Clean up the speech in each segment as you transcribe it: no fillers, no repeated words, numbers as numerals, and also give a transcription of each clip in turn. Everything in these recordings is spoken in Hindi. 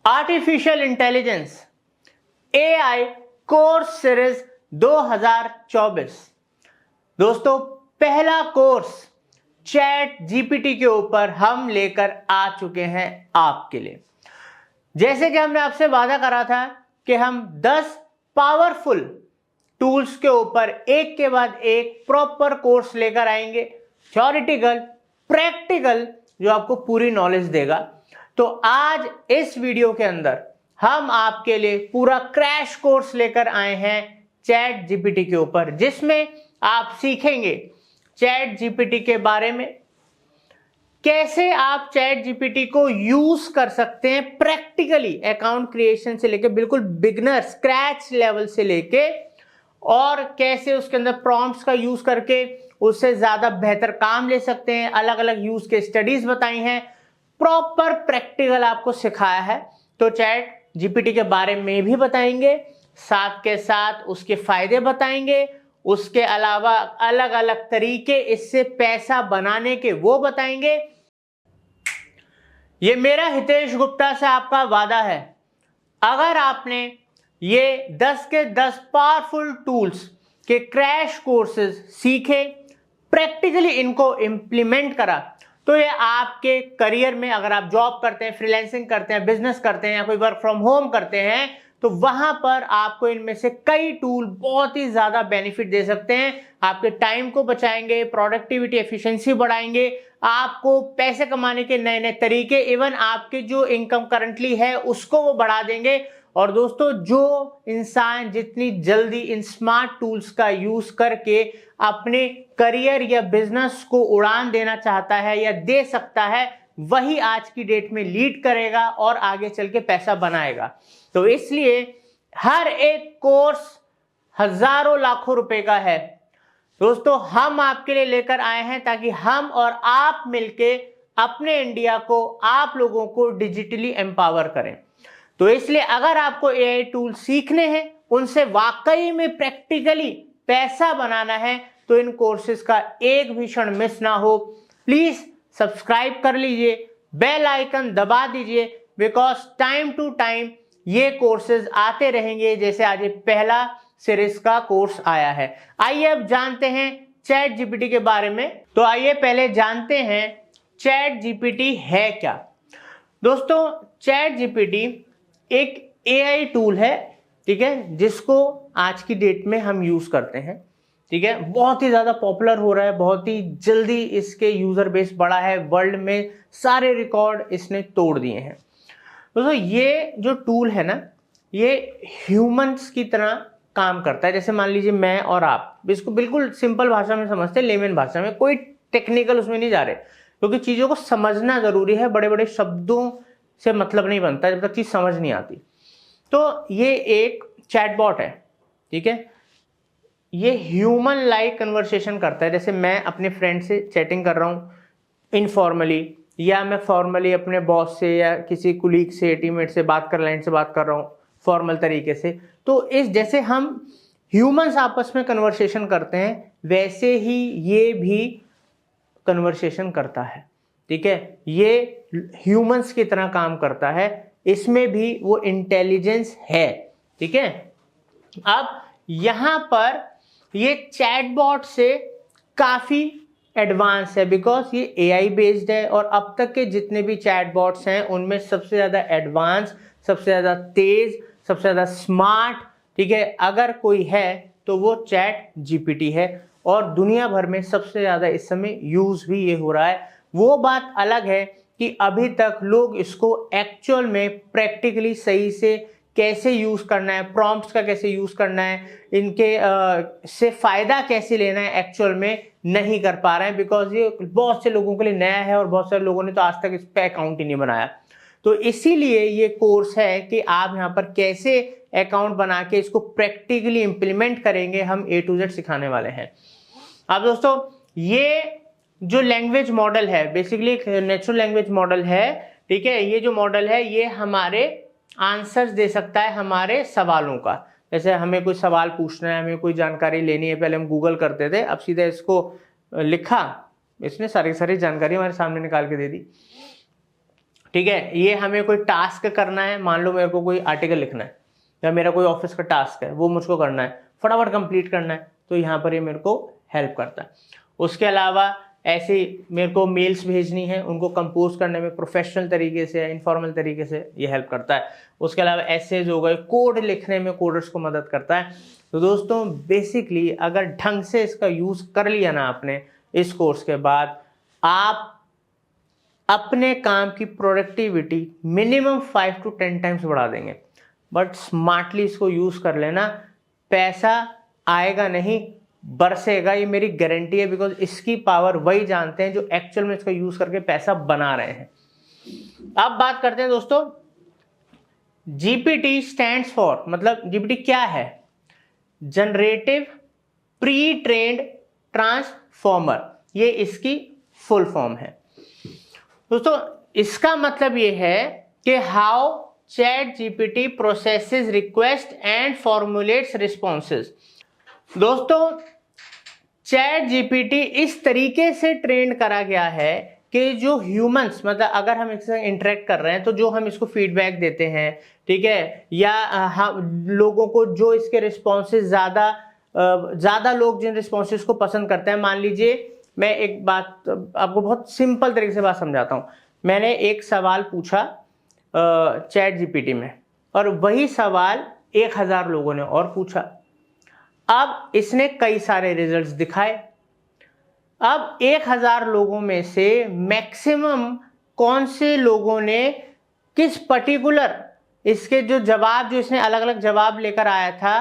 Artificial intelligence AI course series 2024। दोस्तों, पहला कोर्स चैट जीपीटी के ऊपर हम लेकर आ चुके हैं आपके लिए। जैसे कि हमने आपसे वादा करा था कि हम 10 पावरफुल टूल्स के ऊपर एक के बाद एक प्रॉपर कोर्स लेकर आएंगे, थ्योरेटिकल प्रैक्टिकल, जो आपको पूरी नॉलेज देगा। तो आज इस वीडियो के अंदर हम आपके लिए पूरा क्रैश कोर्स लेकर आए हैं चैट जीपीटी के ऊपर, जिसमें आप सीखेंगे चैट जीपीटी के बारे में, कैसे आप चैट जीपीटी को यूज कर सकते हैं प्रैक्टिकली, अकाउंट क्रिएशन से लेके बिल्कुल बिगनर स्क्रैच लेवल से लेके, और कैसे उसके अंदर प्रॉम्प्ट्स का यूज करके उससे ज्यादा बेहतर काम ले सकते हैं। अलग अलग यूज के स्टडीज बताई हैं, प्रॉपर प्रैक्टिकल आपको सिखाया है। तो चैट जीपीटी के बारे में भी बताएंगे, साथ के साथ उसके फायदे बताएंगे, उसके अलावा अलग अलग तरीके इससे पैसा बनाने के वो बताएंगे। ये मेरा हितेश गुप्ता से आपका वादा है, अगर आपने ये 10 के 10 पावरफुल टूल्स के क्रैश कोर्सेज सीखे, प्रैक्टिकली इनको इंप्लीमेंट करा, तो ये आपके करियर में, अगर आप जॉब करते हैं, फ्रीलांसिंग करते हैं, बिजनेस करते हैं या कोई वर्क फ्रॉम होम करते हैं, तो वहां पर आपको इनमें से कई टूल बहुत ही ज्यादा बेनिफिट दे सकते हैं। आपके टाइम को बचाएंगे, प्रोडक्टिविटी एफिशिएंसी बढ़ाएंगे, आपको पैसे कमाने के नए नए तरीके, इवन आपके जो इनकम करंटली है उसको वो बढ़ा देंगे। और दोस्तों, जो इंसान जितनी जल्दी इन स्मार्ट टूल्स का यूज करके अपने करियर या बिजनेस को उड़ान देना चाहता है या दे सकता है, वही आज की डेट में लीड करेगा और आगे चल के पैसा बनाएगा। तो इसलिए हर एक कोर्स हजारों लाखों रुपए का है। दोस्तों, हम आपके लिए लेकर आए हैं ताकि हम और आप मिलके अपने इंडिया को, आप लोगों को डिजिटली एम्पावर करें। तो इसलिए अगर आपको एआई टूल सीखने हैं, उनसे वाकई में प्रैक्टिकली पैसा बनाना है, तो इन कोर्सेज का एक भी क्षण मिस ना हो। प्लीज सब्सक्राइब कर लीजिए, बेल आइकन दबा दीजिए, बिकॉज टाइम टू टाइम ये कोर्सेज आते रहेंगे। जैसे आज ये पहला सीरीज का कोर्स आया है। आइए अब जानते हैं चैट जीपीटी के बारे में। तो आइए पहले जानते हैं चैट जीपीटी है क्या। दोस्तों, चैट जीपीटी एक एआई टूल है, ठीक है, जिसको आज की डेट में हम यूज करते हैं, ठीक है। बहुत ही ज्यादा पॉपुलर हो रहा है, बहुत ही जल्दी इसके यूजर बेस बढ़ा है, वर्ल्ड में सारे रिकॉर्ड इसने तोड़ दिए हैं। दोस्तों, ये जो टूल है ना, ये ह्यूमंस की तरह काम करता है। जैसे मान लीजिए मैं और आप, इसको बिल्कुल सिंपल भाषा में समझते हैं, लेमन भाषा में, कोई टेक्निकल उसमें नहीं जा रहे, क्योंकि चीजों को समझना जरूरी है। बड़े बड़े शब्दों से मतलब नहीं बनता जब तक चीज समझ नहीं आती। तो ये एक चैटबॉट है, ठीक है। ये ह्यूमन लाइक कन्वर्सेशन करता है। जैसे मैं अपने फ्रेंड से चैटिंग कर रहा हूं इनफॉर्मली, या मैं फॉर्मली अपने बॉस से या किसी कुलीग से, टीममेट से बात कर, लाइन से बात कर रहा हूं फॉर्मल तरीके से। तो इस जैसे हम ह्यूमंस आपस में कन्वर्सेशन करते हैं, वैसे ही ये भी कन्वर्सेशन करता है, ठीक है। ये ह्यूमंस की तरह काम करता है, इसमें भी वो इंटेलिजेंस है, ठीक है। अब यहां पर ये चैटबॉट से काफी एडवांस है, बिकॉज ये एआई बेस्ड है, और अब तक के जितने भी चैटबॉट्स हैं उनमें सबसे ज्यादा एडवांस, सबसे ज्यादा तेज, सबसे ज्यादा स्मार्ट, ठीक है, अगर कोई है तो वो चैट जीपीटी है। और दुनिया भर में सबसे ज्यादा इस समय यूज भी ये हो रहा है। वो बात अलग है कि अभी तक लोग इसको एक्चुअल में प्रैक्टिकली सही से कैसे यूज करना है, प्रॉम्प्ट्स का कैसे यूज करना है, इनके से फायदा कैसे लेना है, एक्चुअल में नहीं कर पा रहे हैं, बिकॉज ये बहुत से लोगों के लिए नया है और बहुत सारे लोगों ने तो आज तक इस पे अकाउंट ही नहीं बनाया। तो इसीलिए ये कोर्स है कि आप यहाँ पर कैसे अकाउंट बना के इसको प्रैक्टिकली इंप्लीमेंट करेंगे, हम A to Z सिखाने वाले हैं। अब दोस्तों, ये जो लैंग्वेज मॉडल है, बेसिकली एक नेचुरल लैंग्वेज मॉडल है, ठीक है। ये जो मॉडल है, ये हमारे आंसर्स दे सकता है हमारे सवालों का। जैसे हमें कोई सवाल पूछना है, हमें कोई जानकारी लेनी है, पहले हम गूगल करते थे, अब सीधा इसको लिखा, इसने सारी जानकारी हमारे सामने निकाल के दे दी। ठीक है, ये हमें कोई टास्क करना है, मान लो मेरे को कोई आर्टिकल लिखना है या मेरा कोई ऑफिस का टास्क है वो मुझको करना है, फटाफट कंप्लीट करना है, तो यहाँ पर ये मेरे को हेल्प करता है। उसके अलावा ऐसे मेरे को मेल्स भेजनी है, उनको कंपोज करने में प्रोफेशनल तरीके से, इनफॉर्मल तरीके से ये हेल्प करता है। उसके अलावा एसेज हो गए, कोड लिखने में कोडर्स को मदद करता है। तो दोस्तों बेसिकली अगर ढंग से इसका यूज़ कर लिया ना आपने इस कोर्स के बाद, आप अपने काम की प्रोडक्टिविटी मिनिमम 5 to 10 टाइम्स बढ़ा देंगे। बट स्मार्टली इसको यूज़ कर लेना, पैसा आएगा नहीं बरसेगा, ये मेरी गारंटी है, बिकॉज इसकी पावर वही जानते हैं जो एक्चुअल में इसका यूज़ करके पैसा बना रहे हैं। अब बात करते हैं दोस्तों, जीपीटी स्टैंड्स फॉर, मतलब जीपीटी क्या है? जनरेटिव प्री ट्रेन्ड ट्रांसफॉर्मर, ये इसकी फुल फॉर्म है। दोस्तों इसका मतलब ये है कि how chat GPT processes request and formulates responses. दोस्तों चैट जीपीटी इस तरीके से ट्रेन करा गया है कि जो ह्यूमंस, मतलब अगर हम इससे इंटरेक्ट कर रहे हैं तो जो हम इसको फीडबैक देते हैं, ठीक है, या हम लोगों को जो इसके रिस्पॉन्सेज ज़्यादा लोग जिन रिस्पॉन्सेज को पसंद करते हैं, मान लीजिए मैं एक बात आपको बहुत सिंपल तरीके से बात समझाता हूँ। मैंने एक सवाल पूछा चैट जीपीटी में और वही सवाल 1000 लोगों ने और पूछा। अब इसने कई सारे रिजल्ट्स दिखाए। अब 1000 लोगों में से मैक्सिमम कौन से लोगों ने किस पर्टिकुलर इसके जो जवाब, जो इसने अलग अलग जवाब लेकर आया था,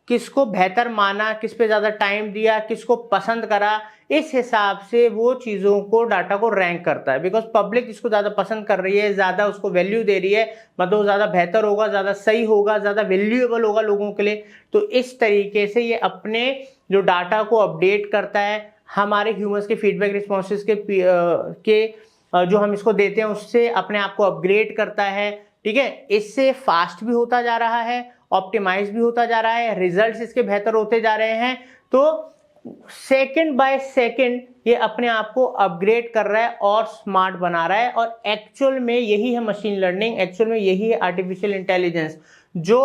किसको बेहतर माना, किस पे ज़्यादा टाइम दिया, किसको पसंद करा, इस हिसाब से वो चीज़ों को, डाटा को रैंक करता है। बिकॉज पब्लिक इसको ज़्यादा पसंद कर रही है, ज़्यादा उसको वैल्यू दे रही है, मतलब ज़्यादा बेहतर होगा, ज़्यादा सही होगा, ज़्यादा वैल्यूएबल होगा लोगों के लिए। तो इस तरीके से ये अपने जो डाटा को अपडेट करता है, हमारे ह्यूमंस के फीडबैक रिस्पॉन्सेज के जो हम इसको देते हैं उससे अपने आप को अपग्रेड करता है। ठीक है, इससे फास्ट भी होता जा रहा है, ऑप्टिमाइज भी होता जा रहा है, रिजल्ट्स इसके बेहतर होते जा रहे हैं। तो सेकंड बाय सेकंड ये अपने आप को अपग्रेड कर रहा है और स्मार्ट बना रहा है। और एक्चुअल में यही है मशीन लर्निंग, एक्चुअल में यही है आर्टिफिशियल इंटेलिजेंस। जो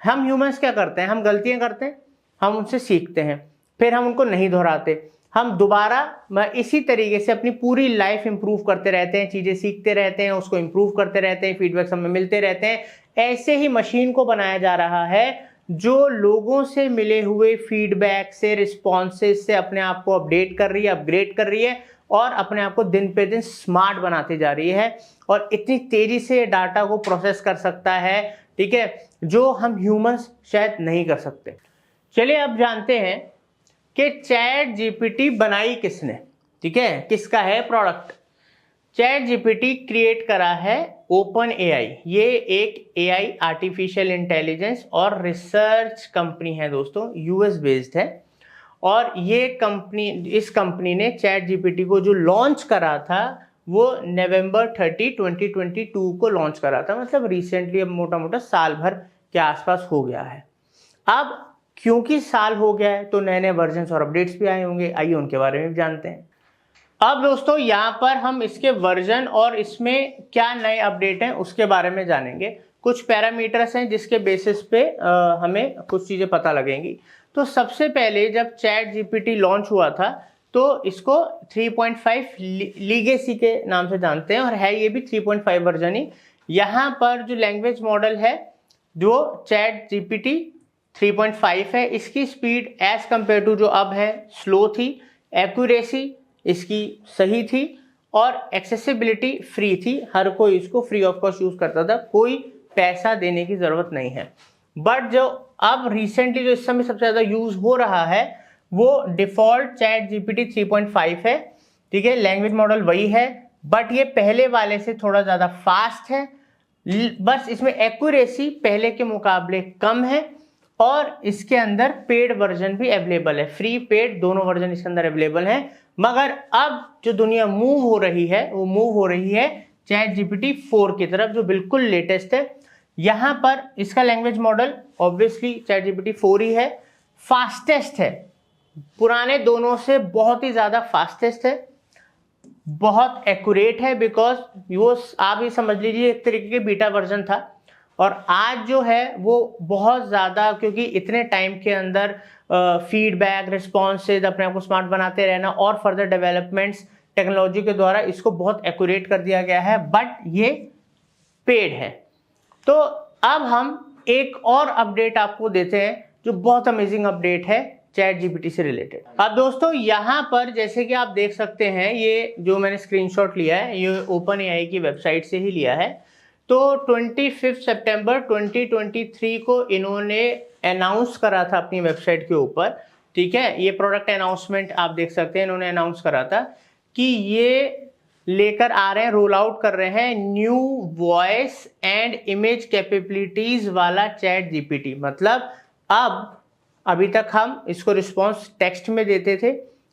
हम ह्यूमंस क्या करते हैं, हम गलतियां करते हैं, हम उनसे सीखते हैं, फिर हम उनको नहीं दोहराते, हम दोबारा इसी तरीके से अपनी पूरी लाइफ इंप्रूव करते रहते हैं, चीज़ें सीखते रहते हैं, उसको इंप्रूव करते रहते हैं, फीडबैक्स हमें मिलते रहते हैं। ऐसे ही मशीन को बनाया जा रहा है जो लोगों से मिले हुए फीडबैक से, रिस्पॉन्सेज से अपने आप को अपडेट कर रही है, अपग्रेड कर रही है और अपने आप को दिन पे दिन स्मार्ट बनाती जा रही है। और इतनी तेजी से डाटा को प्रोसेस कर सकता है, ठीक है, जो हम ह्यूमंस शायद नहीं कर सकते। चलिए अब जानते हैं कि चैट जीपीटी बनाई किसने, ठीक है, किसका है प्रोडक्ट। चैट जीपीटी क्रिएट करा है ओपन एआई। ये एक एआई आर्टिफिशियल इंटेलिजेंस और रिसर्च कंपनी है दोस्तों, यूएस बेस्ड है। और ये कंपनी, इस कंपनी ने चैट जीपीटी को जो लॉन्च करा था वो नवंबर 30, 2022 को लॉन्च करा था, मतलब रिसेंटली, अब मोटा मोटा साल भर के आसपास हो गया है। अब क्योंकि साल हो गया है तो नए नए वर्जन्स और अपडेट्स भी आए होंगे, आइए उनके बारे में भी जानते हैं। अब दोस्तों यहाँ पर हम इसके वर्जन और इसमें क्या नए अपडेट हैं उसके बारे में जानेंगे। कुछ पैरामीटर्स हैं जिसके बेसिस पे हमें कुछ चीज़ें पता लगेंगी। तो सबसे पहले जब चैट जीपीटी लॉन्च हुआ था तो इसको 3.5 लीगेसी के नाम से जानते हैं और है ये भी 3.5 वर्जन ही। यहाँ पर जो लैंग्वेज मॉडल है जो चैट जीपीटी 3.5 है, इसकी स्पीड एज कम्पेयर टू जो अब है स्लो थी, एक्यूरेसी इसकी सही थी और एक्सेसिबिलिटी फ्री थी। हर कोई इसको फ्री ऑफ कॉस्ट यूज करता था, कोई पैसा देने की जरूरत नहीं है। बट जो अब रिसेंटली जो इस समय सबसे ज्यादा यूज हो रहा है वो डिफॉल्ट चैट जीपीटी 3.5 है, ठीक है, लैंग्वेज मॉडल वही है, बट ये पहले वाले से थोड़ा ज्यादा फास्ट है। बस इसमें एक्यूरेसी पहले के मुकाबले कम है और इसके अंदर पेड वर्जन भी अवेलेबल है, फ्री पेड दोनों वर्जन इसके अंदर अवेलेबल है। मगर अब जो दुनिया मूव हो रही है वो मूव हो रही है चैट जीपीटी 4 की तरफ, जो बिल्कुल लेटेस्ट है। यहाँ पर इसका language model obviously chat GPT 4 ही है, फास्टेस्ट है, पुराने दोनों से बहुत ही ज़्यादा फास्टेस्ट है, बहुत एक्यूरेट है, बिकॉज वो आप ये समझ लीजिए एक तरीके के बीटा वर्जन था, और आज जो है वो बहुत ज़्यादा, क्योंकि इतने टाइम के अंदर फीडबैक रिस्पॉन्सेज, अपने आप को स्मार्ट बनाते रहना और फर्दर डेवलपमेंट्स टेक्नोलॉजी के द्वारा इसको बहुत एक्यूरेट कर दिया गया है, बट ये पेड है। तो अब हम एक और अपडेट आपको देते हैं जो बहुत अमेजिंग अपडेट है चैट जीपीटी से रिलेटेड। अब दोस्तों यहाँ पर जैसे कि आप देख सकते हैं, ये जो मैंने स्क्रीनशॉट लिया है ये ओपन एआई की वेबसाइट से ही लिया है। तो 25 सितंबर 2023 को इन्होंने अनाउंस करा था अपनी वेबसाइट के ऊपर, ठीक है, ये प्रोडक्ट अनाउंसमेंट आप देख सकते हैं, इन्होंने अनाउंस करा था कि ये लेकर आ रहे हैं, रोल आउट कर रहे हैं new voice and image capabilities वाला चैट जीपीटी। मतलब अब अभी तक हम इसको रिस्पॉन्स टेक्स्ट में देते थे,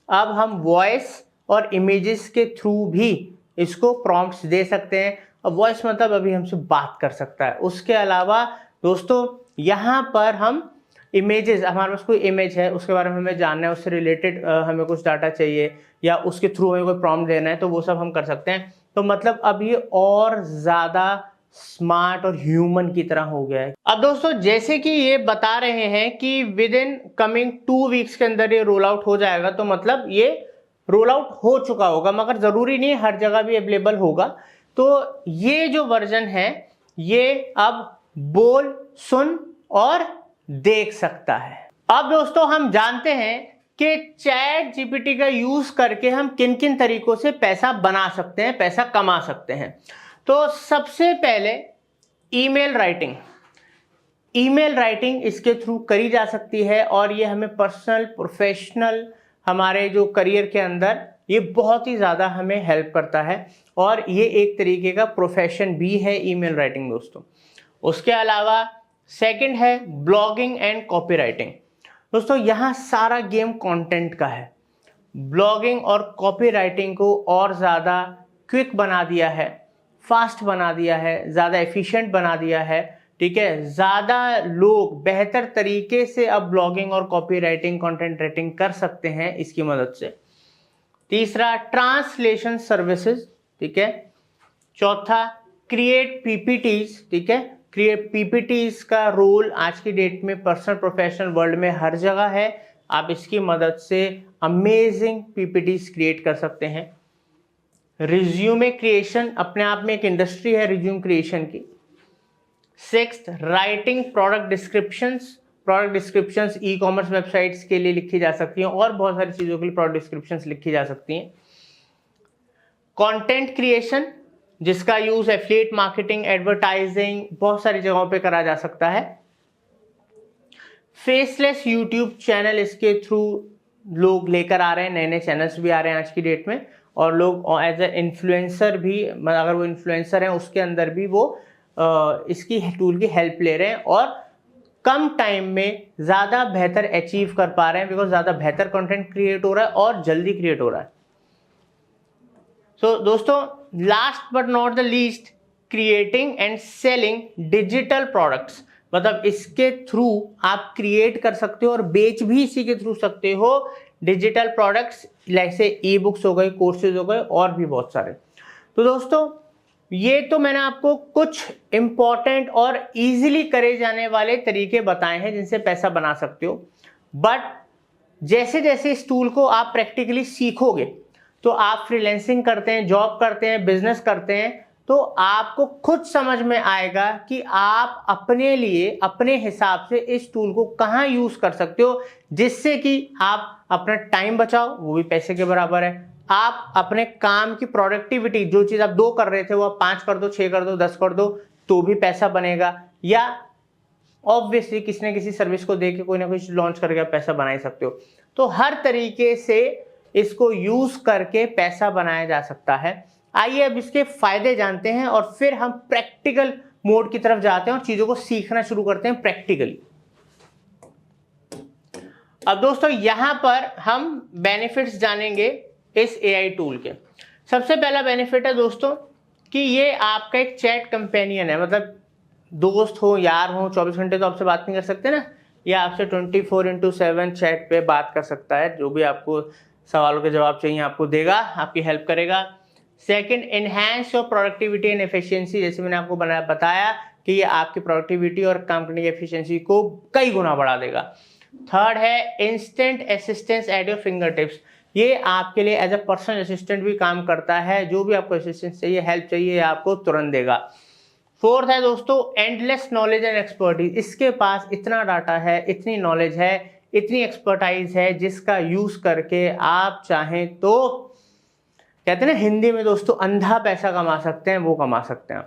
अब हम वॉइस और इमेजेस के थ्रू भी इसको प्रॉम्प्ट्स दे सकते हैं। अब वॉइस मतलब अभी हमसे बात कर सकता है। उसके अलावा दोस्तों यहाँ पर हम इमेजेस, हमारे पास कोई इमेज है उसके बारे में हमें जानना है, उससे रिलेटेड हमें कुछ डाटा चाहिए या उसके थ्रू हमें कोई प्रॉम्प्ट देना है, तो वो सब हम कर सकते हैं। तो मतलब अब ये और ज़्यादा स्मार्ट और ह्यूमन की तरह हो गया है। अब दोस्तों जैसे कि ये बता रहे हैं कि विद इन कमिंग 2 वीक्स के अंदर ये रोल आउट हो जाएगा, तो मतलब ये रोल आउट हो चुका होगा, मगर ज़रूरी नहीं हर जगह भी अवेलेबल होगा। तो ये जो वर्जन है ये अब बोल, सुन और देख सकता है। अब दोस्तों हम जानते हैं कि चैट जीपीटी का यूज करके हम किन किन तरीकों से पैसा बना सकते हैं, पैसा कमा सकते हैं। तो सबसे पहले ईमेल राइटिंग इसके थ्रू करी जा सकती है, और ये हमें पर्सनल प्रोफेशनल हमारे जो करियर के अंदर ये बहुत ही ज़्यादा हमें हेल्प करता है, और ये एक तरीके का प्रोफेशन भी है ईमेल राइटिंग दोस्तों। उसके अलावा सेकंड है ब्लॉगिंग एंड कॉपीराइटिंग। दोस्तों यहाँ सारा गेम कंटेंट का है। ब्लॉगिंग और कॉपीराइटिंग को और ज़्यादा क्विक बना दिया है, फास्ट बना दिया है, ज़्यादा एफिशिएंट बना दिया है, ठीक है। ज़्यादा लोग बेहतर तरीके से अब ब्लॉगिंग और कॉपीराइटिंग, कंटेंट राइटिंग कर सकते हैं इसकी मदद से। तीसरा ट्रांसलेशन सर्विसेज, ठीक है। चौथा क्रिएट पीपीटीज, ठीक है। क्रिएट पीपीटीज का रोल आज की डेट में पर्सनल प्रोफेशनल वर्ल्ड में हर जगह है। आप इसकी मदद से अमेजिंग पीपीटीज क्रिएट कर सकते हैं। रिज्यूमे क्रिएशन अपने आप में एक इंडस्ट्री है रिज्यूम क्रिएशन की। Sixth writing product descriptions e commerce websites के लिए लिखी जा सकती हैं, और बहुत सारी चीज़ों के लिए प्रोडक्ट डिस्क्रिप्शंस लिखी जा सकती हैं। कंटेंट क्रिएशन जिसका यूज एफिलिएट मार्केटिंग, एडवर्टाइजिंग, बहुत सारी जगहों पे करा जा सकता है। फेसलेस यूट्यूब चैनल इसके थ्रू लोग लेकर आ रहे हैं, नए नए चैनल्स भी आ रहे हैं आज की डेट में, और लोग एज ए इन्फ्लुएंसर भी, अगर वो इन्फ्लुएंसर हैं उसके अंदर भी वो इसकी टूल की हेल्प ले रहे हैं, और कम टाइम में ज़्यादा बेहतर अचीव कर पा रहे हैं, बिकॉज ज़्यादा बेहतर कंटेंट क्रिएट हो रहा है और जल्दी क्रिएट हो रहा है। सो दोस्तों last but not the least, creating and selling digital products. मतलब इसके थ्रू आप क्रिएट कर सकते हो और बेच भी इसी के थ्रू सकते हो डिजिटल प्रोडक्ट्स, जैसे ई बुक्स हो गए, कोर्सेज हो गए, और भी बहुत सारे। तो दोस्तों ये तो मैंने आपको कुछ इंपॉर्टेंट और इजीली करे जाने वाले तरीके बताए हैं जिनसे पैसा बना सकते हो, बट जैसे जैसे इस टूल को आप प्रैक्टिकली सीखोगे, तो आप फ्रीलांसिंग करते हैं, जॉब करते हैं, बिजनेस करते हैं, तो आपको खुद समझ में आएगा कि आप अपने लिए अपने हिसाब से इस टूल को कहाँ यूज कर सकते हो, जिससे कि आप अपना टाइम बचाओ, वो भी पैसे के बराबर है। आप अपने काम की प्रोडक्टिविटी, जो चीज़ आप 2 कर रहे थे वो आप 5 कर दो, 6 कर दो, 10 कर दो, तो भी पैसा बनेगा। या ऑब्वियसली किसी न किसी सर्विस को दे के कोई ना कोई लॉन्च करके आप पैसा बना ही सकते हो। तो हर तरीके से इसको यूज करके पैसा बनाया जा सकता है। आइए अब इसके फायदे जानते हैं और फिर हम प्रैक्टिकल मोड की तरफ जाते हैं और चीजों को सीखना शुरू करते हैं प्रैक्टिकली। अब दोस्तों यहां पर हम बेनिफिट्स जानेंगे इस एआई टूल के। सबसे पहला बेनिफिट है दोस्तों कि ये आपका एक चैट कंपेनियन है। मतलब दोस्त हो, यार हो, 24 घंटे तो आपसे बात नहीं कर सकते ना, ये आपसे 24/7 चैट पे बात कर सकता है। जो भी आपको सवालों के जवाब चाहिए आपको देगा, आपकी हेल्प करेगा। Second, enhance your productivity and efficiency, जैसे मैंने आपको बताया कि ये आपकी प्रोडक्टिविटी और काम करने की एफिशिएंसी को कई गुना बढ़ा देगा। थर्ड है instant assistance at your finger tips, ये आपके लिए एज अ पर्सनल असिस्टेंट भी काम करता है, जो भी आपको असिस्टेंस चाहिए, हेल्प चाहिए, आपको तुरंत देगा। फोर्थ है दोस्तों एंडलेस नॉलेज एंड एक्सपर्टीज, इसके पास इतना डाटा है, इतनी नॉलेज है, इतनी एक्सपर्टाइज है, जिसका यूज करके आप चाहें तो कहते हैं ना हिंदी में दोस्तों अंधा पैसा कमा सकते हैं, वो कमा सकते हैं।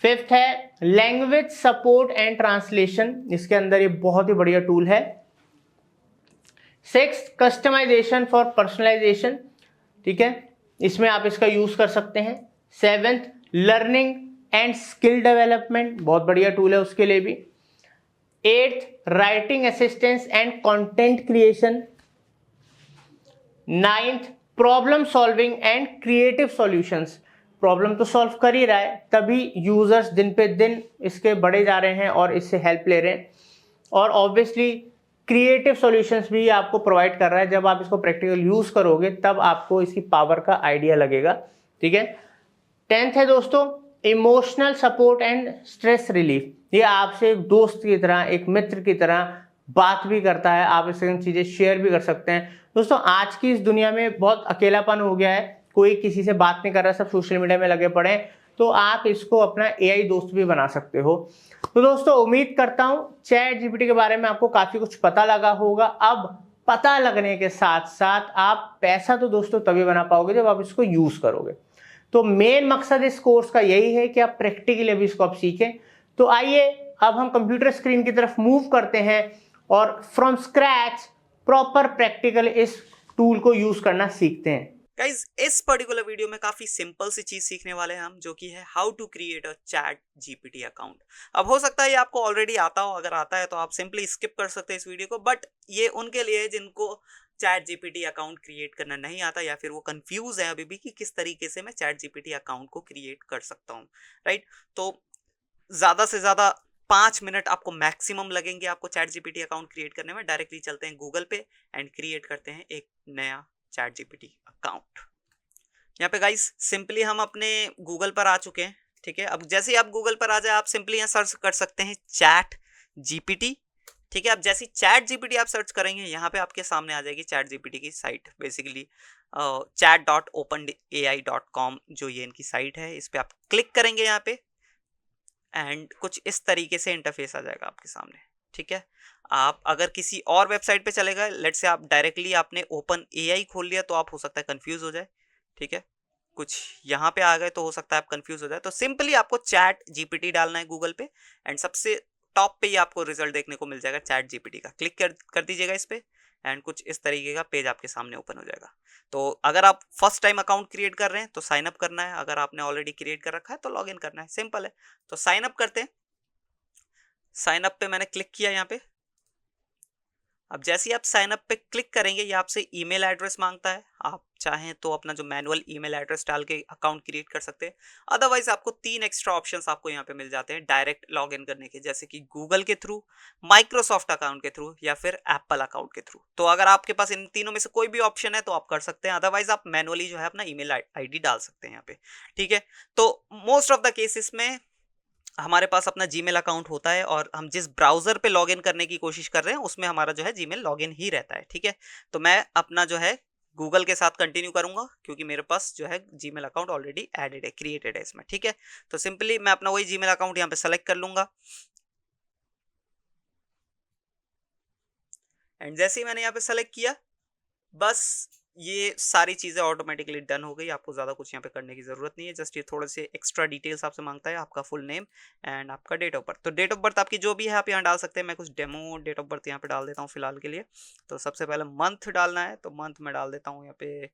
फिफ्थ है लैंग्वेज सपोर्ट एंड ट्रांसलेशन, इसके अंदर ये बहुत ही बढ़िया टूल है। सिक्स, कस्टमाइजेशन फॉर पर्सनलाइजेशन, ठीक है, इसमें आप इसका यूज कर सकते हैं। Seventh, learning and skill development, बहुत बढ़िया टूल है उसके लिए भी। Eighth, writing assistance and content creation. Ninth, problem solving and creative solutions, problem तो सॉल्व कर ही रहा है, तभी यूजर्स दिन पे दिन इसके बढ़े जा रहे हैं और इससे हेल्प ले रहे हैं, और ऑब्वियसली क्रिएटिव सॉल्यूशंस भी आपको प्रोवाइड कर रहा है। जब आप इसको प्रैक्टिकल यूज करोगे तब आपको इसकी पावर का आइडिया लगेगा, ठीक है। टेंथ है दोस्तों emotional support and stress relief, ये आपसे एक दोस्त की तरह, एक मित्र की तरह बात भी करता है, आप इससे चीजें शेयर भी कर सकते हैं। दोस्तों आज की इस दुनिया में बहुत अकेलापन हो गया है, कोई किसी से बात नहीं कर रहा, सब सोशल मीडिया में लगे पड़े हैं, तो आप इसको अपना एआई दोस्त भी बना सकते हो। तो दोस्तों उम्मीद करता हूं चैट जीपीटी के बारे में आपको काफी कुछ पता लगा होगा। अब पता लगने के साथ साथ आप पैसा तो दोस्तों तभी बना पाओगे जब आप इसको यूज करोगे। तो मेन मकसद इस कोर्स का यही है कि आप प्रैक्टिकली अभी इसको आप सीखें। तो आइए अब हम कंप्यूटर स्क्रीन की तरफ मूव करते हैं और फ्रॉम स्क्रैच प्रॉपर प्रैक्टिकल इस टूल को यूज करना सीखते हैं। गाइज इस पर्टिकुलर वीडियो में काफी सिंपल सी चीज सीखने वाले हैं हम, जो कि है how to create a ChatGPT account. अब हो सकता है ये आपको ऑलरेडी आता हो, अगर आता है तो आप सिंपली स्किप कर सकते हैं इस वीडियो को, बट ये उनके लिए है जिनको चैट जीपीटी अकाउंट क्रिएट करना नहीं आता, या फिर वो कंफ्यूज है अभी भी कि किस तरीके से मैं चैट जीपीटी अकाउंट को क्रिएट कर सकता हूँ, राइट। तो ज्यादा से ज्यादा 5 मिनट आपको मैक्सिमम लगेंगे आपको चैट जीपीटी अकाउंट क्रिएट करने में। डायरेक्टली चलते हैं गूगल पे एंड क्रिएट करते हैं एक नया चैट जीपीटी अकाउंट। यहाँ पे गाइस सिंपली हम अपने गूगल पर आ चुके हैं, ठीक है। अब जैसे ही आप गूगल पर आ जाए, आप सिंपली यहाँ सर्च कर सकते हैं चैट जीपीटी, ठीक है। अब जैसे चैट जीपीटी आप सर्च करेंगे, यहाँ पे आपके सामने आ जाएगी चैट जीपीटी की साइट, बेसिकली chat.openai.com जो ये इनकी साइट है, इस पे आप क्लिक करेंगे यहाँ पे एंड कुछ इस तरीके से इंटरफेस आ जाएगा आपके सामने, ठीक है। आप अगर किसी और वेबसाइट पे चले गए, लेट्स से आप डायरेक्टली आपने ओपन एआई खोल लिया, तो आप हो सकता है कंफ्यूज हो जाए, ठीक है। कुछ यहाँ पे आ गए तो हो सकता है आप कंफ्यूज हो जाए। तो सिंपली आपको चैट जीपीटी डालना है गूगल पे एंड सबसे टॉप पे ही आपको रिजल्ट देखने को मिल जाएगा चैट जीपीटी का। क्लिक कर दीजिएगा इस पे एंड कुछ इस तरीके का पेज आपके सामने ओपन हो जाएगा। तो अगर आप फर्स्ट टाइम अकाउंट क्रिएट कर रहे हैं तो साइन अप करना है, अगर आपने ऑलरेडी क्रिएट कर रखा है तो लॉग इन करना है, सिंपल है। तो साइन अप करते हैं। साइन अप पे मैंने क्लिक किया यहाँ पे। अब जैसे ही आप साइन अप पे क्लिक करेंगे, ये आपसे ईमेल एड्रेस मांगता है। आप चाहें तो अपना जो मैनुअल ईमेल एड्रेस डाल के अकाउंट क्रिएट कर सकते हैं, अदरवाइज आपको 3 एक्स्ट्रा ऑप्शंस आपको यहाँ पे मिल जाते हैं डायरेक्ट लॉगिन करने के, जैसे कि गूगल के थ्रू, माइक्रोसॉफ्ट अकाउंट के थ्रू या फिर एप्पल अकाउंट के थ्रू। तो अगर आपके पास इन तीनों में से कोई भी ऑप्शन है तो आप कर सकते हैं, अदरवाइज आप मैनुअली जो है अपना ईमेल आईडी डाल सकते हैं यहाँ पे, ठीक है। तो मोस्ट ऑफ द केसेस में हमारे पास अपना जीमेल अकाउंट होता है और हम जिस ब्राउजर पे लॉगिन करने की कोशिश कर रहे हैं उसमें हमारा जो है जीमेल लॉगिन ही रहता है, ठीक है। तो मैं अपना जो है गूगल के साथ कंटिन्यू करूंगा, क्योंकि मेरे पास जो है जीमेल अकाउंट ऑलरेडी एडेड है, क्रिएटेड है इसमें, ठीक है। तो सिंपली मैं अपना वही जीमेल अकाउंट यहाँ पे सेलेक्ट कर लूंगा एंड जैसे ही मैंने यहाँ पे सेलेक्ट किया, बस ये सारी चीज़ें ऑटोमेटिकली डन हो गई। आपको ज़्यादा कुछ यहाँ पे करने की ज़रूरत नहीं है, जस्ट ये थोड़े से एक्स्ट्रा डिटेल्स आपसे मांगता है, आपका फुल नेम एंड आपका डेट ऑफ बर्थ। तो डेट ऑफ बर्थ आपकी जो भी है आप यहाँ डाल सकते हैं। मैं कुछ डेमो डेट ऑफ बर्थ यहाँ पे डाल देता हूँ फिलहाल के लिए। तो सबसे पहले मंथ डालना है, तो मंथ में डाल देता हूँ यहाँ पे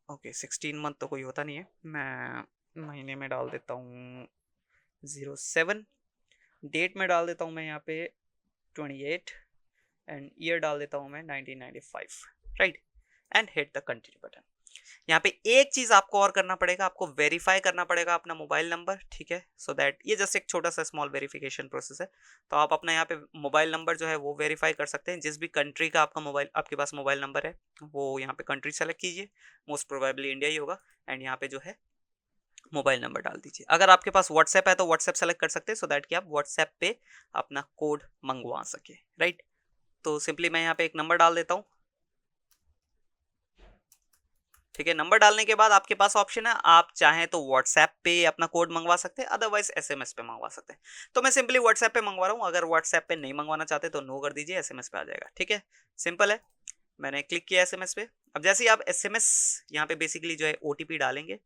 ओके 16 मंथ तो कोई होता नहीं है, मैं महीने में डाल देता हूँ 07। डेट में डाल देता हूँ मैं यहाँ पे 28 एंड ईयर डाल देता हूँ मैं 1995, right, and hit the continue button. यहाँ पे एक चीज आपको और करना पड़ेगा, आपको वेरीफाई करना पड़ेगा अपना मोबाइल नंबर, ठीक है, सो दैट ये जस्ट एक छोटा सा स्मॉल वेरिफिकेशन प्रोसेस है। तो आप अपना यहाँ पे मोबाइल नंबर जो है वो वेरीफाई कर सकते हैं। जिस भी कंट्री का आपका मोबाइल आपके पास मोबाइल नंबर है वो यहाँ पे कंट्री सेलेक्ट कीजिए, मोस्ट प्रोबेबली इंडिया ही होगा, एंड यहाँ पे जो है मोबाइल नंबर डाल दीजिए। अगर आपके पास व्हाट्सएप है तो व्हाट्सएप सेलेक्ट कर सकते हैं, सो दैट कि आप व्हाट्सएप पे अपना कोड मंगवा सके, राइट। तो सिंपली मैं यहाँ पे एक नंबर डाल देता हूँ, ठीक है। नंबर डालने के बाद आपके पास ऑप्शन है, आप चाहें तो व्हाट्सएप पे अपना कोड मंगवा सकते हैं, अदरवाइज एसएमएस पे मंगवा सकते हैं। तो मैं सिंपली व्हाट्सएप पे मंगवा रहा हूँ। अगर व्हाट्सएप पे नहीं मंगवाना चाहते तो नो कर दीजिए, एसएमएस पे आ जाएगा, ठीक है, सिंपल है। मैंने क्लिक किया एसएमएस पे। अब जैसे ही आप एसएमएस यहाँ पे बेसिकली जो है ओटीपी डालेंगे,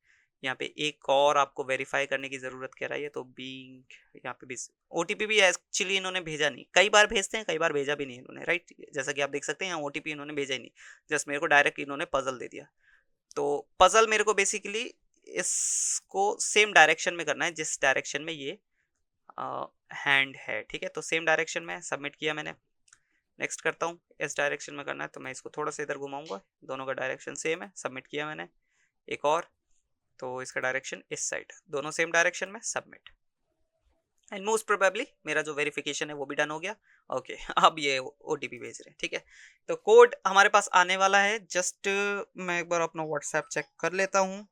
यहाँ पे एक और आपको वेरीफाई करने की जरूरत कह रही है, तो बीइंग यहाँ पे भी ओटीपी भी एक्चुअली इन्होंने भेजा नहीं, कई बार भेजते हैं, कई बार भेजा भी नहीं इन्होंने, राइट। जैसा कि आप देख सकते हैं यहाँ ओटीपी इन्होंने भेजा ही नहीं, जस्ट मेरे को डायरेक्ट इन्होंने पजल दे दिया। तो पजल मेरे को बेसिकली इसको सेम डायरेक्शन में करना है जिस डायरेक्शन में ये हैंड है, ठीक है। तो सेम डायरेक्शन में सबमिट किया मैंने, नेक्स्ट करता हूँ। इस डायरेक्शन में करना है तो मैं इसको थोड़ा सा इधर घुमाऊंगा, दोनों का डायरेक्शन सेम है, सबमिट किया मैंने। एक और, तो इसका डायरेक्शन इस साइड, दोनों सेम डायरेक्शन में, सबमिट, एंड मोस्ट प्रोबेबली मेरा जो वेरिफिकेशन है वो भी डन हो गया। ओके अब ये ओटीपी भेज रहे हैं, ठीक है। तो कोड हमारे पास आने वाला है, जस्ट मैं एक बार अपना व्हाट्सएप चेक कर लेता हूँ,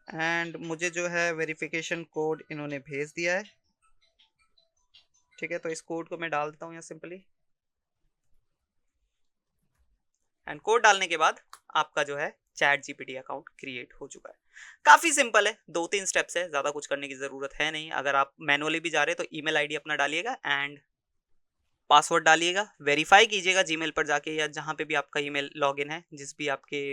एंड मुझे जो है वेरिफिकेशन कोड इन्होंने भेज दिया है, ठीक है। तो इस कोड को मैं डाल देता हूँ यहाँ सिंपली, एंड कोड डालने के बाद आपका जो है चैट जीपीटी अकाउंट क्रिएट हो चुका है। काफी सिंपल है, 2-3 स्टेप्स है, ज्यादा कुछ करने की जरूरत है नहीं। अगर आप मैनुअली भी जा रहे हैं तो ईमेल आईडी अपना डालिएगा एंड पासवर्ड डालिएगा, वेरीफाई कीजिएगा जीमेल पर जाके या जहाँ पे भी आपका ईमेल लॉगिन है, जिस भी आपके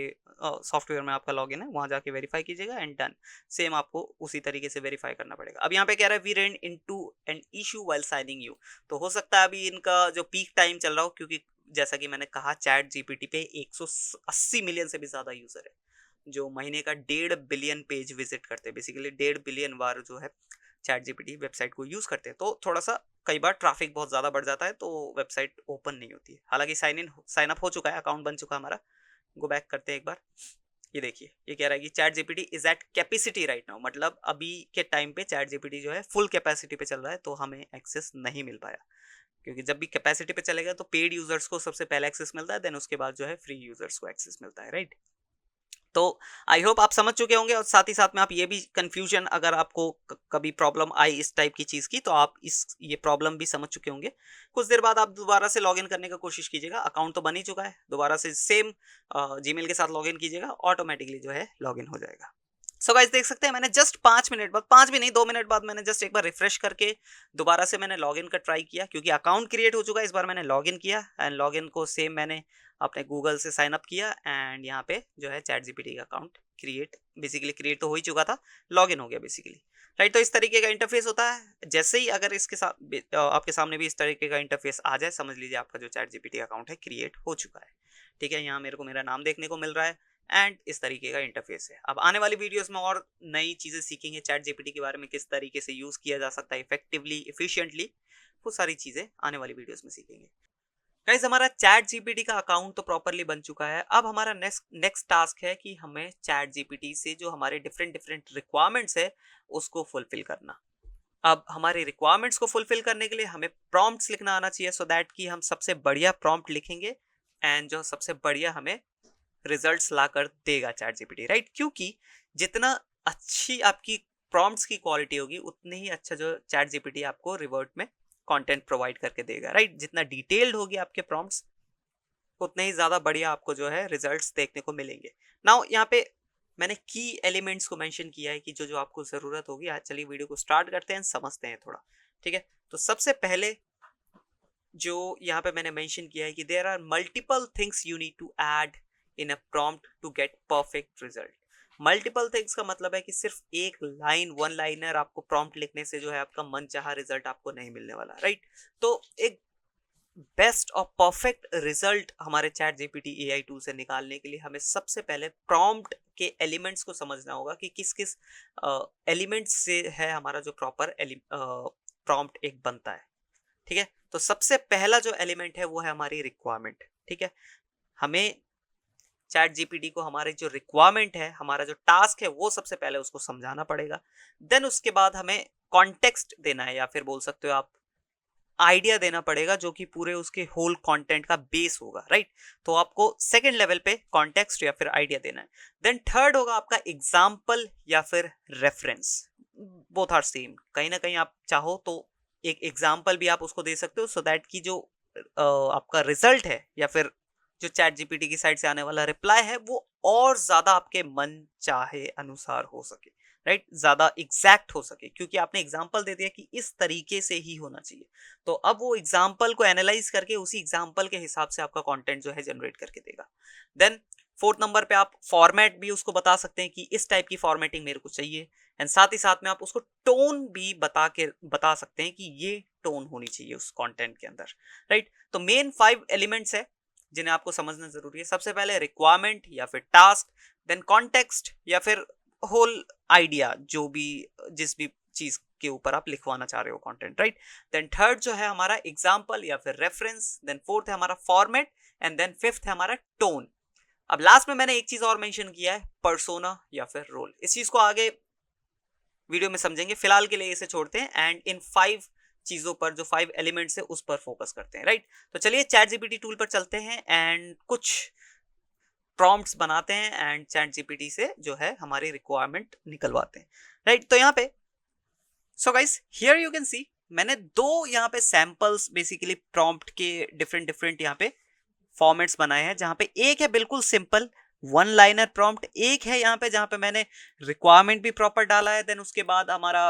सॉफ्टवेयर में आपका लॉगिन है वहाँ जाके वेरीफाई कीजिएगा, एंड डन। सेम आपको उसी तरीके से वेरीफाई करना पड़ेगा। अब यहाँ पे कह रहा है we ran into an issue while signing you, तो हो सकता है अभी इनका जो पीक टाइम चल रहा हो, क्योंकि जैसा कि मैंने कहा चैट जीपीटी पे 180 मिलियन से भी ज्यादा यूजर है, जो महीने का 1.5 बिलियन पेज विजिट करते हैं, बेसिकली 1.5 बिलियन बार जो है चैट जीपीटी वेबसाइट को यूज करते हैं। तो थोड़ा सा कई बार ट्रैफिक बहुत ज़्यादा बढ़ जाता है तो वेबसाइट ओपन नहीं होती है। हालांकि साइन अप हो चुका है, अकाउंट बन चुका है हमारा। गो बैक करते हैं एक बार, ये देखिए ये कह रहा है कि ChatGPT is at capacity right now, मतलब अभी के टाइम पे चैट जीपीटी जो है फुल कैपेसिटी पे चल रहा है, तो हमें एक्सेस नहीं मिल पाया, क्योंकि जब भी कैपेसिटी पे चलेगा तो पेड यूजर्स को सबसे पहले एक्सेस मिलता है, देन उसके बाद जो है फ्री यूजर्स को एक्सेस मिलता है, राइट। तो आई होप आप समझ चुके होंगे, और साथ ही साथ में आप ये भी कंफ्यूजन, अगर आपको कभी प्रॉब्लम आई इस टाइप की चीज़ की, तो आप ये प्रॉब्लम भी समझ चुके होंगे। कुछ देर बाद आप दोबारा से लॉगिन करने का कोशिश कीजिएगा, अकाउंट तो बन ही चुका है, दोबारा से सेम जीमेल के साथ लॉगिन कीजिएगा, ऑटोमेटिकली जो है लॉगिन हो जाएगा। सो गाइस देख सकते हैं मैंने जस्ट 5 मिनट बाद, 5 भी नहीं 2 मिनट बाद मैंने जस्ट एक बार रिफ्रेश करके दोबारा से मैंने लॉगिन का ट्राई किया, क्योंकि अकाउंट क्रिएट हो चुका है। इस बार मैंने लॉगिन किया एंड लॉगिन को सेम मैंने अपने गूगल से साइन अप किया, एंड यहाँ पे जो है चैट जीपीटी का अकाउंट बेसिकली क्रिएट तो हो ही चुका था, लॉगिन हो गया बेसिकली, राइट। तो इस तरीके का इंटरफेस होता है। जैसे ही अगर इसके साथ आपके सामने भी इस तरीके का इंटरफेस आ जाए, समझ लीजिए आपका जो चैट जीपीटी अकाउंट है क्रिएट हो चुका है, ठीक है। यहाँ मेरे को मेरा नाम देखने को मिल रहा है एंड इस तरीके का इंटरफेस है। अब आने वाली वीडियोस में और नई चीज़ें सीखेंगे चैट जीपीटी के बारे में, किस तरीके से यूज़ किया जा सकता है इफेक्टिवली, इफिशिएंटली, वो सारी चीज़ें आने वाली वीडियोस में सीखेंगे। गाइस हमारा चैट जीपीटी का अकाउंट तो प्रॉपरली बन चुका है। अब हमारा नेक्स्ट टास्क है कि हमें चैट जीपीटी से जो हमारे डिफरेंट रिक्वायरमेंट्स है उसको फुलफिल करना। अब हमारे रिक्वायरमेंट्स को फुलफिल करने के लिए हमें प्रॉम्प्ट्स लिखना आना चाहिए, सो दैट कि हम सबसे बढ़िया प्रॉम्प्ट लिखेंगे एंड जो सबसे बढ़िया हमें रिजल्ट्स ला कर देगा चैट जीपीटी, राइट। क्योंकि जितना अच्छी आपकी प्रॉम्प्ट्स की क्वालिटी होगी, उतने ही अच्छा जो चैट जीपीटी आपको रिवर्ट में कंटेंट प्रोवाइड करके देगा, राइट। जितना डिटेल्ड होगी आपके प्रॉम्प्ट्स, उतने ही ज़्यादा बढ़िया आपको जो है रिजल्ट्स देखने को मिलेंगे। नाउ यहाँ पे मैंने की एलिमेंट्स को मेंशन किया है कि जो जो आपको ज़रूरत होगी। आज चलिए वीडियो को स्टार्ट करते हैं, समझते हैं थोड़ा, ठीक है। तो सबसे पहले जो यहाँ पे मैंने मेंशन किया है कि there are multiple things you need to add in a prompt to get perfect result. Multiple things का मतलब है कि सिर्फ एक लाइन, वन लाइनर आपको प्रॉम्प्ट लिखने से जो है आपका मनचाहा रिजल्ट आपको नहीं मिलने वाला, राइट। तो एक बेस्ट और परफेक्ट रिजल्ट हमारे चैट जीपीटी एआई टूल से निकालने के लिए हमें सबसे पहले प्रॉम्प्ट के एलिमेंट्स को समझना होगा कि किस किस एलिमेंट्स से है हमारा जो प्रॉपर प्रॉम्प्ट एक बनता है, ठीक है। तो सबसे पहला जो एलिमेंट है वो है हमारी रिक्वायरमेंट, ठीक है। हमें चैट जीपीटी को हमारे जो रिक्वायरमेंट है, हमारा जो टास्क है, वो सबसे पहले उसको समझाना पड़ेगा। देन उसके बाद हमें कॉन्टेक्स्ट देना है, या फिर बोल सकते हो आप आइडिया देना पड़ेगा, जो कि पूरे उसके होल कंटेंट का बेस होगा, राइट। तो आपको सेकंड लेवल पे कॉन्टेक्स्ट या फिर आइडिया देना है। देन थर्ड होगा आपका एग्जाम्पल या फिर रेफरेंस। बोथ आर सेम, कहीं ना कहीं आप चाहो तो एक एग्जाम्पल भी आप उसको दे सकते हो, सो दैट की जो आपका रिजल्ट है या फिर जो चैट जीपीटी की साइड से आने वाला रिप्लाई है वो और ज्यादा आपके मन चाहे अनुसार हो सके, राइट, ज्यादा एग्जैक्ट हो सके, क्योंकि आपने एग्जाम्पल दे दिया कि इस तरीके से ही होना चाहिए। तो अब वो एग्जाम्पल को एनालाइज करके उसी एग्जाम्पल के हिसाब से आपका कंटेंट जो है जनरेट करके देगा। देन फोर्थ नंबर पे आप फॉर्मेट भी उसको बता सकते हैं कि इस टाइप की फॉर्मेटिंग मेरे को चाहिए, एंड साथ ही साथ में आप उसको टोन भी बता सकते हैं कि ये टोन होनी चाहिए उस कंटेंट के अंदर, राइट। तो मेन 5 एलिमेंट्स है जिन्हें आपको समझना जरूरी है। सबसे पहले रिक्वायरमेंट या फिर टास्क, देन कॉन्टेक्स्ट या फिर होल आइडिया, जो भी जिस भी चीज के ऊपर आप लिखवाना चाह रहे हो कंटेंट, राइट। देन थर्ड जो है हमारा एग्जांपल या फिर रेफरेंस, देन फोर्थ है हमारा फॉर्मेट, एंड देन फिफ्थ है हमारा टोन। अब लास्ट में मैंने एक चीज और मेंशन किया है, पर्सोना या फिर रोल। इस चीज को आगे वीडियो में समझेंगे, फिलहाल के लिए इसे छोड़ते हैं एंड इन 5 चीजों पर, जो 5 एलिमेंट्स है उस पर फोकस करते हैं, राइट। तो चलिए चैट जीपीटी टूल पर चलते हैं एंड कुछ प्रॉम्प्ट्स बनाते हैं एंड चैट जीपीटी से जो है हमारी रिक्वायरमेंट निकलवाते हैं, राइट। तो यहाँ पे so guys here you can सी मैंने 2 यहाँ पे सैंपल्स बेसिकली प्रॉम्प्ट के डिफरेंट यहाँ पे फॉर्मेट्स बनाए हैं, जहाँ पे एक है बिल्कुल सिंपल 1 लाइनर प्रॉम्प्ट, एक है यहाँ पे जहाँ पे मैंने रिक्वायरमेंट भी प्रॉपर डाला है, देन उसके बाद हमारा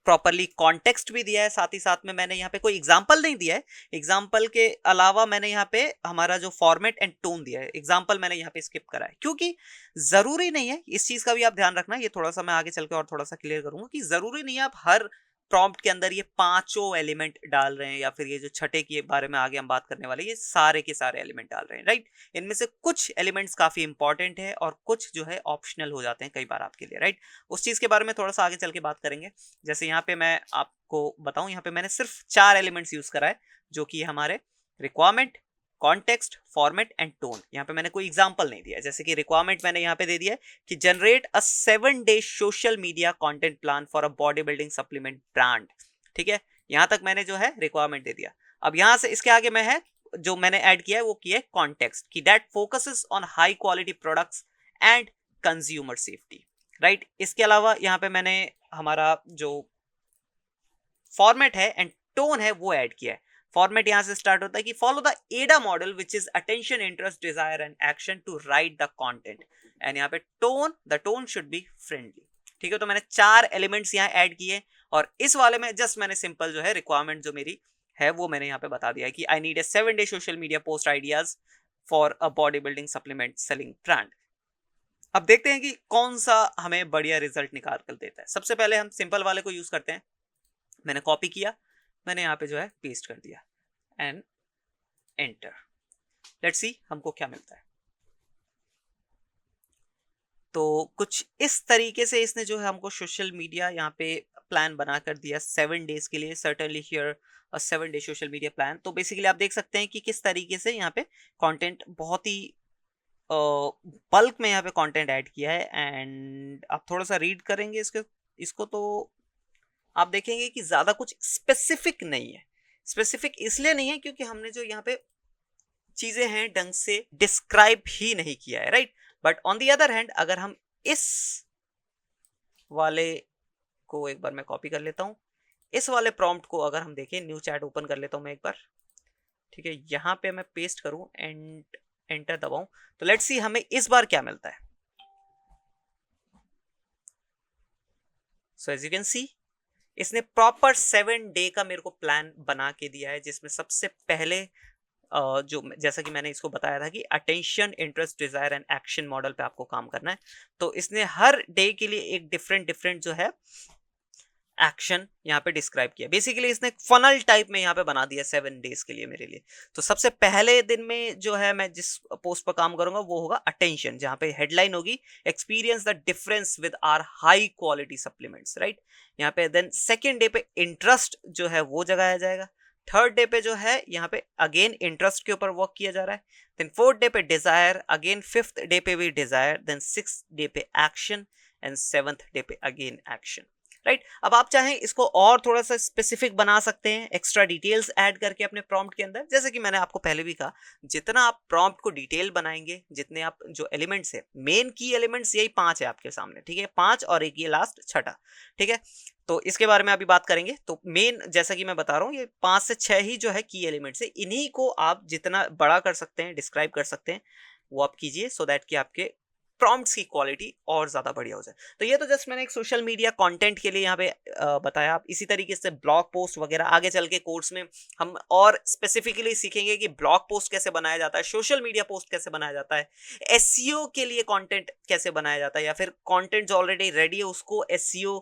प्रॉपरली कॉन्टेक्स्ट भी दिया है, साथ ही साथ में मैंने यहाँ पे कोई एग्जांपल नहीं दिया है। एग्जांपल के अलावा मैंने यहाँ पे हमारा जो फॉर्मेट एंड टोन दिया है, एग्जांपल मैंने यहाँ पे स्किप करा है, क्योंकि जरूरी नहीं है, इस चीज का भी आप ध्यान रखना। ये थोड़ा सा मैं आगे चल के और थोड़ा सा क्लियर करूंगा कि जरूरी नहीं है आप हर प्रॉम्प्ट के अंदर ये 5 एलिमेंट डाल रहे हैं, या फिर ये जो छठे के बारे में आगे हम बात करने वाले ये सारे के सारे एलिमेंट डाल रहे हैं, राइट। इनमें से कुछ एलिमेंट्स काफी इंपॉर्टेंट है और कुछ जो है ऑप्शनल हो जाते हैं कई बार आपके लिए, राइट। उस चीज के बारे में थोड़ा सा आगे चल के बात करेंगे। जैसे यहाँ पे मैं आपको बताऊं, यहाँ पे मैंने सिर्फ 4 एलिमेंट्स यूज करा है, जो कि हमारे requirement, context, format and tone. यहाँ पे मैंने कोई एग्जांपल नहीं दिया है। जैसे कि रिक्वायरमेंट मैंने यहाँ पे दे दिया है कि generate a 7-day social media content plan for a body building supplement brand, ठीक है। यहां तक मैंने जो है रिक्वायरमेंट दे दिया। अब यहां से इसके आगे मैं है जो मैंने ऐड किया है वो किया है कॉन्टेक्स्ट, कि that focuses on high quality products and consumer safety, right. इसके अलावा यहाँ पे मैंने हमारा जो फॉर्मेट है एंड टोन है वो ऐड किया है। फॉर्मेट यहां से स्टार्ट होता है कि follow the AIDA model which is attention, interest, desire and action to write the content, and यहाँ पे tone, the tone should be friendly, ठीक है। तो मैंने 4 एलिमेंट्स यहाँ ऐड किए, और इस वाले में जस्ट मैंने सिंपल जो है रिक्वायरमेंट जो मेरी है वो मैंने यहाँ पे बता दिया कि I need a 7-day social media post ideas for a body building supplement selling brand. अब देखते हैं कि कौन सा हमें बढ़िया रिजल्ट निकाल कर देता है। सबसे पहले हम सिंपल वाले को यूज करते हैं। मैंने कॉपी किया, मैंने यहाँ पे जो है पेस्ट कर दिया एंड एंटर। लेट्स सी हमको क्या मिलता है। तो कुछ इस तरीके से इसने जो है हमको सोशल मीडिया यहाँ पे प्लान बना कर दिया 7 days के लिए। Certainly here a 7-day social media plan. तो बेसिकली आप देख सकते हैं कि किस तरीके से यहाँ पे कंटेंट बहुत ही बल्क में यहाँ पे कंटेंट ऐड किया है, एंड आप थोड़ा सा रीड करेंगे इसको तो आप देखेंगे कि ज्यादा कुछ स्पेसिफिक नहीं है। स्पेसिफिक इसलिए नहीं है क्योंकि हमने जो यहाँ पे चीजें हैं ढंग से डिस्क्राइब ही नहीं किया है, right. But on the other hand अगर हम इस वाले को एक बार मैं कॉपी कर लेता हूं, इस वाले प्रॉम्प्ट को अगर हम देखें, न्यू चैट ओपन कर लेता हूं मैं एक बार, ठीक है। यहां पे मैं पेस्ट करूं एंड एंटर दबाऊं, तो लेट्स सी हमें इस बार क्या मिलता है। So as you can see इसने प्रॉपर 7 डे का मेरे को प्लान बना के दिया है, जिसमें सबसे पहले जो जैसा कि मैंने इसको बताया था कि attention, interest, desire and action model पे आपको काम करना है। तो इसने हर डे के लिए एक डिफरेंट जो है एक्शन यहाँ पे डिस्क्राइब किया। बेसिकली इसने फनल टाइप में यहाँ पे बना दिया 7 days के लिए मेरे लिए। तो सबसे पहले दिन में जो है मैं जिस पोस्ट पर काम करूंगा वो होगा अटेंशन, जहाँ पे हेडलाइन होगी experience the difference with our high quality supplements, right. यहाँ पे देन सेकेंड डे पे इंटरेस्ट जो है वो जगाया जाएगा। थर्ड डे पे जो है यहाँ पे अगेन इंटरेस्ट के ऊपर वर्क किया जा रहा है, देन फोर्थ डे पे डिजायर, अगेन फिफ्थ डे पे भी डिजायर, देन सिक्स डे पे एक्शन एंड सेवंथ डे पे अगेन एक्शन, राइट। अब आप चाहें इसको और थोड़ा सा स्पेसिफिक बना सकते हैं, एक्स्ट्रा डिटेल्स ऐड करके अपने प्रॉम्प्ट के अंदर। जैसे कि मैंने आपको पहले भी कहा, जितना आप प्रॉम्प्ट को डिटेल बनाएंगे, जितने आप जो एलिमेंट्स है, मेन की एलिमेंट्स यही 5 है आपके सामने, ठीक है, 5 और एक ये लास्ट छठा, ठीक है। तो इसके बारे में अभी बात करेंगे। तो मेन जैसा कि मैं बता रहा हूँ, ये 5 से 6 ही जो है की एलिमेंट्स है, इन्हीं को आप जितना बड़ा कर सकते हैं, डिस्क्राइब कर सकते हैं, वो आप कीजिए, सो दैट कि आपके प्रॉम्प्ट्स की क्वालिटी और ज्यादा बढ़िया हो जाए। तो ये तो जस्ट मैंने एक सोशल मीडिया कंटेंट के लिए यहाँ पे बताया। आप इसी तरीके से ब्लॉग पोस्ट वगैरह आगे चल के कोर्स में हम और स्पेसिफिकली सीखेंगे कि ब्लॉग पोस्ट कैसे बनाया जाता है, सोशल मीडिया पोस्ट कैसे बनाया जाता है, एसईओ के लिए कंटेंट कैसे बनाया जाता है, या फिर कंटेंट जो ऑलरेडी रेडी है उसको एसईओ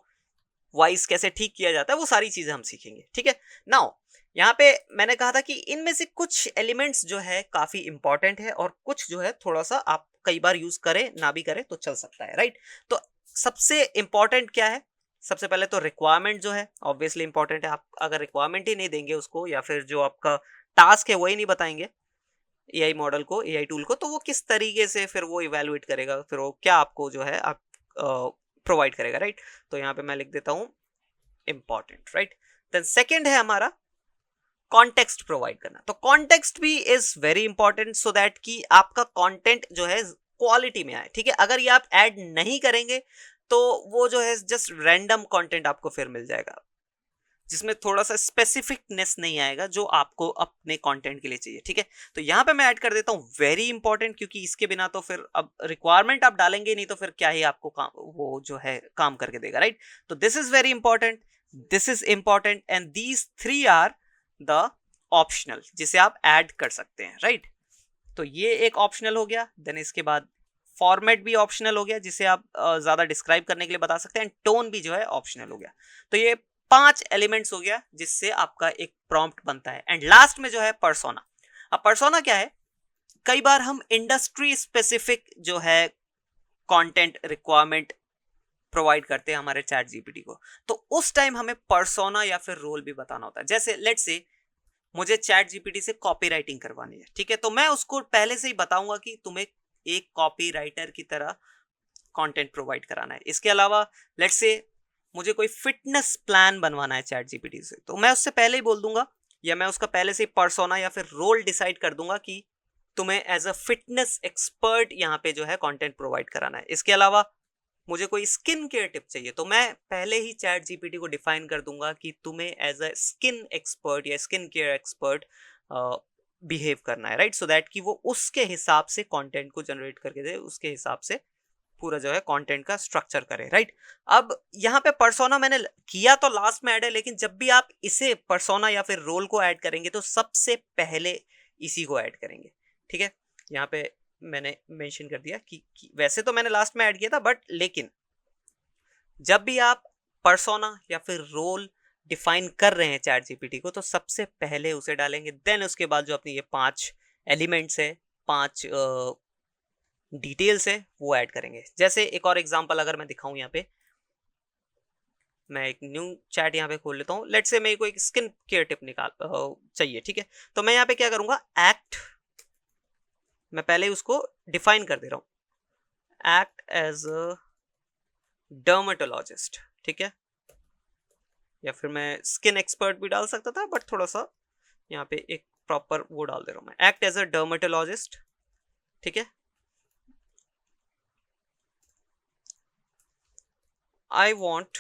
वाइज कैसे ठीक किया जाता है, वो सारी चीजें हम सीखेंगे, ठीक है। नाउ यहाँ पे मैंने कहा था कि इनमें से कुछ एलिमेंट्स जो है काफी इंपॉर्टेंट है, और कुछ जो है थोड़ा सा आप कई बार यूज करें ना भी करें तो चल सकता है, राइट। तो सबसे इंपॉर्टेंट क्या है? सबसे पहले तो रिक्वायरमेंट जो है ऑब्वियसली इंपॉर्टेंट है। आप अगर रिक्वायरमेंट ही नहीं देंगे उसको, या फिर जो आपका टास्क है वही नहीं बताएंगे एआई मॉडल को, एआई टूल को, तो वो किस तरीके से फिर वो इवेलुएट करेगा, फिर वो क्या आपको जो है आप प्रोवाइड करेगा, राइट। तो यहाँ पे मैं लिख देता हूं इंपॉर्टेंट, राइट। देन सेकंड है हमारा कॉन्टेक्स्ट प्रोवाइड करना। तो कॉन्टेक्स्ट भी is very important, so that कि आपका कंटेंट जो है क्वालिटी में आए, ठीक है। अगर ये आप ऐड नहीं करेंगे तो वो जो है जस्ट रैंडम कंटेंट आपको फिर मिल जाएगा, जिसमें थोड़ा सा स्पेसिफिकनेस नहीं आएगा जो आपको अपने कंटेंट के लिए चाहिए, ठीक है। तो यहाँ पे मैं ऐड कर देता हूँ वेरी इंपॉर्टेंट, क्योंकि इसके बिना तो फिर अब रिक्वायरमेंट आप डालेंगे नहीं तो फिर क्या ही आपको काम, वो जो है काम करके देगा, राइट। तो this is very important, this is important, and these 3 are the optional, जिसे आप ऐड कर सकते हैं, राइट। तो ये एक ऑप्शनल हो गया। देन इसके बाद फॉर्मेट भी ऑप्शनल हो गया, जिसे आप ज्यादा डिस्क्राइब करने के लिए बता सकते हैं, टोन भी जो है ऑप्शनल हो गया। तो ये 5 एलिमेंट्स हो गया जिससे आपका एक प्रॉम्प्ट बनता है। एंड लास्ट में जो है पर्सोना। अब पर्सोना क्या है? कई बार हम इंडस्ट्री स्पेसिफिक जो है कंटेंट रिक्वायरमेंट प्रोवाइड करते हैं हमारे चैट जीपीटी को, तो उस टाइम हमें पर्सोना या फिर रोल भी बताना होता है। जैसे लेट्स से मुझे चैट जीपीटी से कॉपी राइटिंग करवानी है, ठीक है, तो मैं उसको पहले से ही बताऊंगा कि तुम्हें एक कॉपी राइटर की तरह कंटेंट प्रोवाइड कराना है। इसके अलावा लेट्स से मुझे कोई फिटनेस प्लान बनवाना है चैट जीपीटी से, तो मैं उससे पहले ही बोल दूंगा, या मैं उसका पहले से पर्सोना या फिर रोल डिसाइड कर दूंगा कि तुम्हें एज अ फिटनेस एक्सपर्ट यहाँ पे जो है कंटेंट प्रोवाइड कराना है। इसके अलावा मुझे कोई स्किन केयर टिप चाहिए, तो मैं पहले ही चैट जीपीटी को डिफाइन कर दूंगा कि तुम्हें एज अ स्किन एक्सपर्ट या स्किन केयर एक्सपर्ट बिहेव करना है, राइट, सो दैट कि वो उसके हिसाब से कंटेंट को जनरेट करके दे, उसके हिसाब से पूरा जो है कंटेंट का स्ट्रक्चर करे, राइट। अब यहाँ पे पर्सोना मैंने किया तो लास्ट में ऐड है, लेकिन जब भी आप इसे पर्सोना या फिर रोल को ऐड करेंगे तो सबसे पहले इसी को ऐड करेंगे, ठीक है। यहाँ पे मैंने मेंशन कर दिया कि वैसे तो मैंने लास्ट में ऐड किया था, बट लेकिन जब भी आप पर्सोना या फिर रोल डिफाइन कर रहे हैं चैट जीपीटी को, तो सबसे पहले उसे डालेंगे, देन उसके बाद जो अपनी ये 5 एलिमेंट्स है, 5 डिटेल्स है, वो ऐड करेंगे। जैसे एक और एग्जांपल अगर मैं दिखाऊं, यहाँ पे मैं एक न्यू चैट यहाँ पे खोल लेता हूँ। लेट्स से मेरे को एक स्किन केयर टिप चाहिए, ठीक है, तो मैं यहाँ पे क्या करूंगा, एक्ट, मैं पहले उसको डिफाइन कर दे रहा हूं, एक्ट एज अ डर्मेटोलॉजिस्ट, ठीक है, या फिर मैं स्किन एक्सपर्ट भी डाल सकता था, बट थोड़ा सा यहाँ पे एक प्रॉपर वो डाल दे रहा हूं मैं, एक्ट एज अ डर्मेटोलॉजिस्ट, ठीक है। I want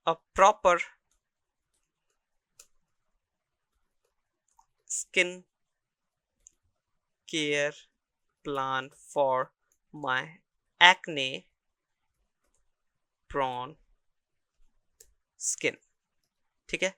a proper skin care plan for my acne prone skin, ठीक है।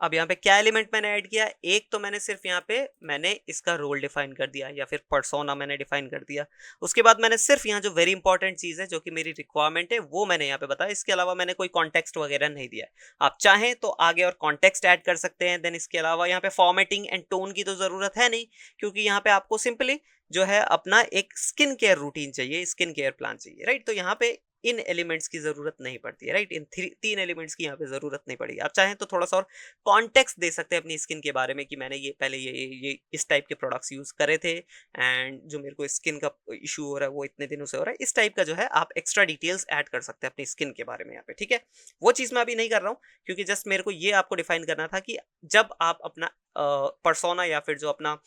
अब यहाँ पे क्या एलिमेंट मैंने ऐड किया, एक तो मैंने सिर्फ यहाँ पे मैंने इसका रोल डिफाइन कर दिया या फिर पर्सोना मैंने डिफाइन कर दिया। उसके बाद मैंने सिर्फ यहाँ जो वेरी इंपॉर्टेंट चीज़ है जो कि मेरी रिक्वायरमेंट है वो मैंने यहाँ पे बताया। इसके अलावा मैंने कोई कॉन्टेक्स्ट वगैरह नहीं दिया। आप चाहें तो आगे और कॉन्टेक्स्ट ऐड कर सकते हैं। देन इसके अलावा यहाँ पे फॉर्मेटिंग एंड टोन की तो ज़रूरत है नहीं, क्योंकि यहाँ पे आपको सिंपली जो है अपना एक स्किन केयर रूटीन चाहिए, स्किन केयर प्लान चाहिए, राइट। तो यहाँ पे इन एलिमेंट्स की ज़रूरत नहीं पड़ती है, राइट। इन तीन एलिमेंट्स की यहाँ पे ज़रूरत नहीं पड़ेगी। आप चाहें तो थोड़ा सा और कॉन्टेक्स्ट दे सकते हैं अपनी स्किन के बारे में कि मैंने ये पहले ये इस टाइप के प्रोडक्ट्स यूज़ करे थे एंड जो मेरे को स्किन का इशू हो रहा है वो इतने दिनों से हो रहा है। इस टाइप का जो है आप एक्स्ट्रा डिटेल्स ऐड कर सकते हैं अपनी स्किन के बारे में यहाँ पे, ठीक है। वो चीज़ मैं अभी नहीं कर रहा हूँ क्योंकि जस्ट मेरे को ये आपको डिफाइन करना था कि जब आप अपना पर्सोना या फिर जो अपना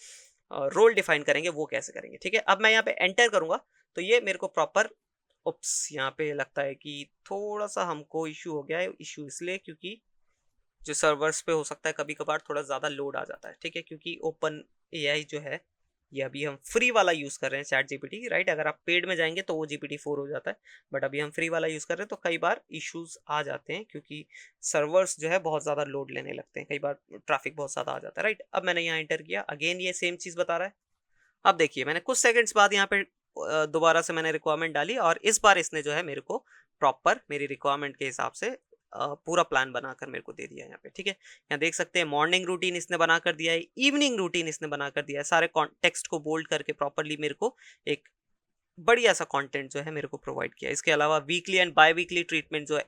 रोल डिफाइन करेंगे वो कैसे करेंगे, ठीक है। अब मैं यहाँ पे एंटर करूंगा तो ये मेरे को प्रॉपर, उप्स, यहाँ पे लगता है कि थोड़ा सा हमको इशू हो गया है। इशू इसलिए क्योंकि जो सर्वर्स पे हो सकता है कभी कभार थोड़ा ज़्यादा लोड आ जाता है, ठीक है, क्योंकि ओपन एआई जो है ये अभी हम फ्री वाला यूज़ कर रहे हैं, चैट जीपीटी, राइट। अगर आप पेड में जाएंगे तो वो GPT-4 हो जाता है, बट अभी हम फ्री वाला यूज़ कर रहे हैं तो कई बार इश्यूज आ जाते हैं क्योंकि सर्वर्स जो है बहुत ज़्यादा लोड लेने लगते हैं, कई बार ट्रैफिक बहुत ज़्यादा आ जाता है, राइट। अब मैंने यहाँ एंटर किया, अगेन ये सेम चीज़ बता रहा है। अब देखिए मैंने कुछ सेकंड्स बाद यहाँ पे दोबारा से मैंने रिक्वायरमेंट डाली और इस बार इसने जो है मेरे को प्रॉपर मेरी रिक्वायरमेंट के हिसाब से पूरा प्लान बनाकर मेरे को दे दिया है यहाँ पे, ठीक है। यहाँ देख सकते हैं मॉर्निंग रूटीन इसने बना कर दिया है, इवनिंग रूटीन इसने बना कर दिया है, सारे टेक्स्ट को बोल्ड करके प्रॉपरली मेरे को एक बढ़िया सा कंटेंट जो है मेरे को प्रोवाइड किया। इसके अलावा weekly and biweekly treatment जो है,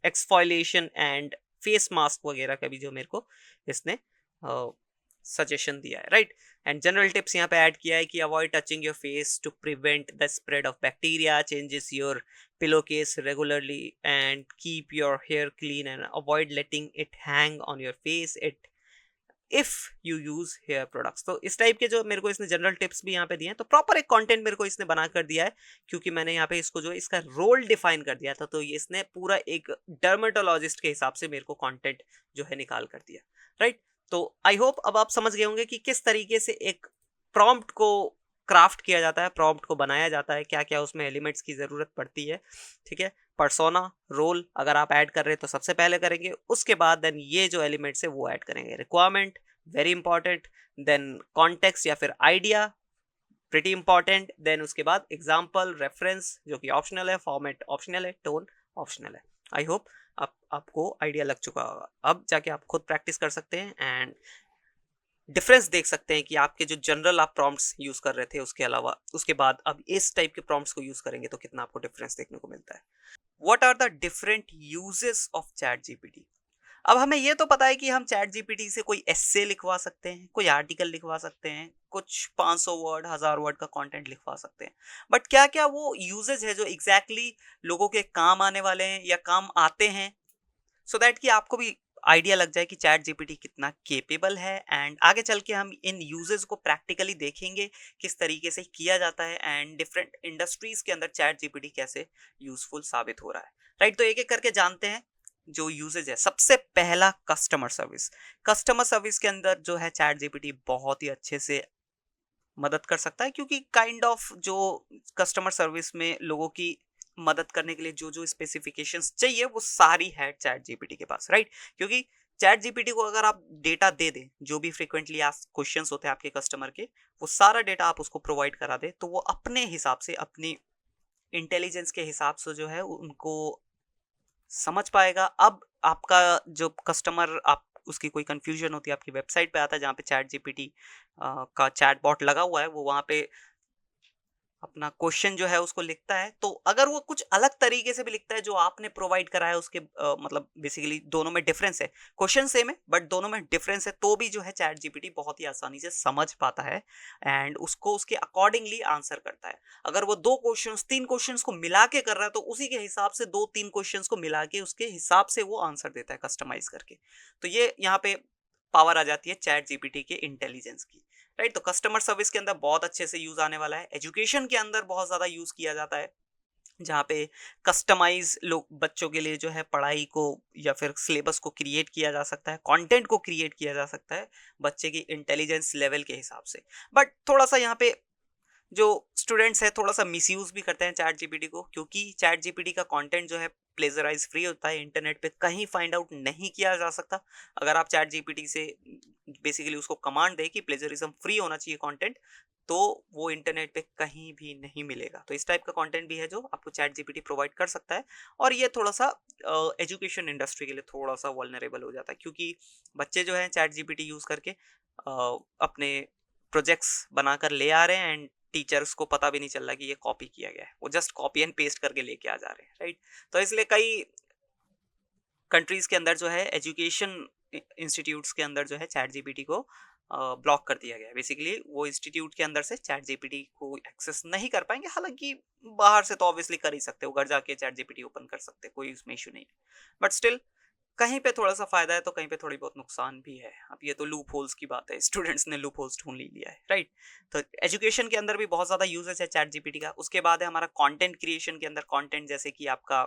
एक्सफोलिएशन एंड फेस मास्क वगैरह का भी जो मेरे को इसने सजेशन दिया है, राइट। एंड जनरल टिप्स यहाँ पे ऐड किया है कि avoid touching your face to prevent the spread of bacteria, changes your pillow case regularly and keep your hair clean and avoid letting it hang on your face it if you use hair products. तो इस टाइप के जो मेरे को इसने जनरल टिप्स भी यहाँ पे दिए हैं, तो प्रॉपर एक कंटेंट मेरे को इसने बना कर दिया है क्योंकि मैंने यहाँ पे इसको जो इसका रोल डिफाइन कर दिया था, तो ये इसने पूरा एक डर्मेटोलॉजिस्ट के हिसाब से मेरे को कंटेंट जो है निकाल कर दिया, राइट। तो आई होप अब आप समझ गए होंगे कि किस तरीके से एक प्रॉम्प्ट को क्राफ्ट किया जाता है, प्रॉम्प्ट को बनाया जाता है, क्या क्या उसमें एलिमेंट्स की ज़रूरत पड़ती है, ठीक है। पर्सोना, रोल अगर आप ऐड कर रहे हैं तो सबसे पहले करेंगे, उसके बाद देन ये जो एलिमेंट्स है वो ऐड करेंगे। Requirement very important, then context या फिर आइडिया प्रिटी इंपॉर्टेंट, देन उसके बाद एग्जाम्पल, रेफरेंस जो कि ऑप्शनल है, फॉर्मेट ऑप्शनल है, टोन ऑप्शनल है। आई होप आपको आइडिया लग चुका होगा। अब जाके आप खुद प्रैक्टिस कर सकते हैं एंड डिफरेंस देख सकते हैं कि आपके जो जनरल आप प्रॉम्प्ट्स यूज कर रहे थे उसके अलावा उसके बाद अब इस टाइप के प्रॉम्प्ट्स को यूज करेंगे तो कितना आपको डिफरेंस देखने को मिलता है। What are the different uses of ChatGPT. अब हमें ये तो पता है कि हम चैट जीपीटी से कोई एस्से लिखवा सकते हैं, कोई आर्टिकल लिखवा सकते हैं, कुछ 500 वर्ड 1000 वर्ड का कंटेंट लिखवा सकते हैं, बट क्या क्या वो यूजेज है जो एग्जैक्टली लोगों के काम आने वाले हैं या काम आते हैं, सो दैट कि आपको भी आइडिया लग जाए कि चैट जीपीटी कितना केपेबल है। एंड आगे चल के हम इन यूजेस को प्रैक्टिकली देखेंगे किस तरीके से किया जाता है एंड डिफरेंट इंडस्ट्रीज के अंदर चैट जीपीटी कैसे यूजफुल साबित हो रहा है, राइट। तो एक एक करके जानते हैं जो यूजेज है। सबसे पहला कस्टमर सर्विस। कस्टमर सर्विस के अंदर जो है चैट जीपीटी बहुत ही अच्छे से मदद कर सकता है क्योंकि काइंड ऑफ जो कस्टमर सर्विस में लोगों की मदद करने के लिए जो जो स्पेसिफिकेशंस चाहिए वो सारी है चैट जीपीटी के पास, राइट। क्योंकि चैट जीपीटी को अगर आप डेटा दे दें, जो भी फ्रिक्वेंटली आस्क्ड क्वेश्चंस होते हैं आपके कस्टमर के, वो सारा डेटा आप उसको प्रोवाइड करा दे तो वो अपने हिसाब से अपनी इंटेलिजेंस के हिसाब से जो है उनको समझ पाएगा। अब आपका जो कस्टमर, आप उसकी कोई कंफ्यूजन होती है, आपकी वेबसाइट पे आता है जहाँ पे चैट जीपीटी का चैट बॉट लगा हुआ है, वो वहाँ पे अपना क्वेश्चन जो है उसको लिखता है, तो अगर वो कुछ अलग तरीके से भी लिखता है जो आपने प्रोवाइड करा है उसके मतलब बेसिकली दोनों में डिफरेंस है, क्वेश्चन सेम है बट दोनों में डिफरेंस है, तो भी जो है चैट जीपीटी बहुत ही आसानी से समझ पाता है एंड उसको उसके अकॉर्डिंगली आंसर करता है। अगर वो दो क्वेश्चंस 3 क्वेश्चंस को मिला के कर रहा है तो उसी के हिसाब से 2-3 क्वेश्चंस को मिला के उसके हिसाब से वो आंसर देता है कस्टमाइज करके। तो ये यहाँ पे पावर आ जाती है चैट जीपीटी के इंटेलिजेंस की, राइट। तो कस्टमर सर्विस के अंदर बहुत अच्छे से यूज आने वाला है। एजुकेशन के अंदर बहुत ज़्यादा यूज किया जाता है जहाँ पे कस्टमाइज लोग बच्चों के लिए जो है पढ़ाई को या फिर सिलेबस को क्रिएट किया जा सकता है, कंटेंट को क्रिएट किया जा सकता है बच्चे की इंटेलिजेंस लेवल के हिसाब से। बट थोड़ा सा यहाँ पे जो स्टूडेंट्स है थोड़ा सा मिसयूज भी करते हैं चैट जीपीटी को, क्योंकि चैट जीपीटी का कंटेंट जो है प्लेजराइज फ्री होता है, इंटरनेट पे कहीं फाइंड आउट नहीं किया जा सकता। अगर आप चैट जीपीटी से बेसिकली उसको कमांड दे कि प्लेजरिज्म फ्री होना चाहिए कंटेंट, तो वो इंटरनेट पे कहीं भी नहीं मिलेगा। तो इस टाइप का कंटेंट भी है जो आपको चैट जीपीटी प्रोवाइड कर सकता है, और ये थोड़ा सा एजुकेशन इंडस्ट्री के लिए थोड़ा सा वल्नरेबल हो जाता है क्योंकि बच्चे जो है चैट जीपीटी यूज करके अपने प्रोजेक्ट्स बनाकर ले आ रहे हैं एंड टीचर्स को पता भी नहीं चल रहा कि ये कॉपी किया गया है, वो जस्ट कॉपी एंड पेस्ट करके लेके आ जा रहे हैं, राइट। तो इसलिए कई कंट्रीज के अंदर जो है एजुकेशन इंस्टीट्यूट्स के अंदर जो है चैट जीपीटी को ब्लॉक कर दिया गया है। बेसिकली वो इंस्टीट्यूट के अंदर से चैट जीपीटी को एक्सेस नहीं कर पाएंगे, हालांकि बाहर से तो ऑब्वियसली कर ही सकते हो, घर जाके चैट जीपीटी ओपन कर सकते हैं, कोई उसमें इशू नहीं है। बट स्टिल कहीं पे थोड़ा सा फायदा है तो कहीं पे थोड़ी बहुत नुकसान भी है। अब ये तो लूप होल्स की बात है, स्टूडेंट्स ने लूप होल्स ढूंढ लिया है, राइट। तो एजुकेशन के अंदर भी बहुत ज्यादा यूजेस है चैट जीपीटी का। उसके बाद है हमारा कंटेंट क्रिएशन के अंदर, कंटेंट जैसे कि आपका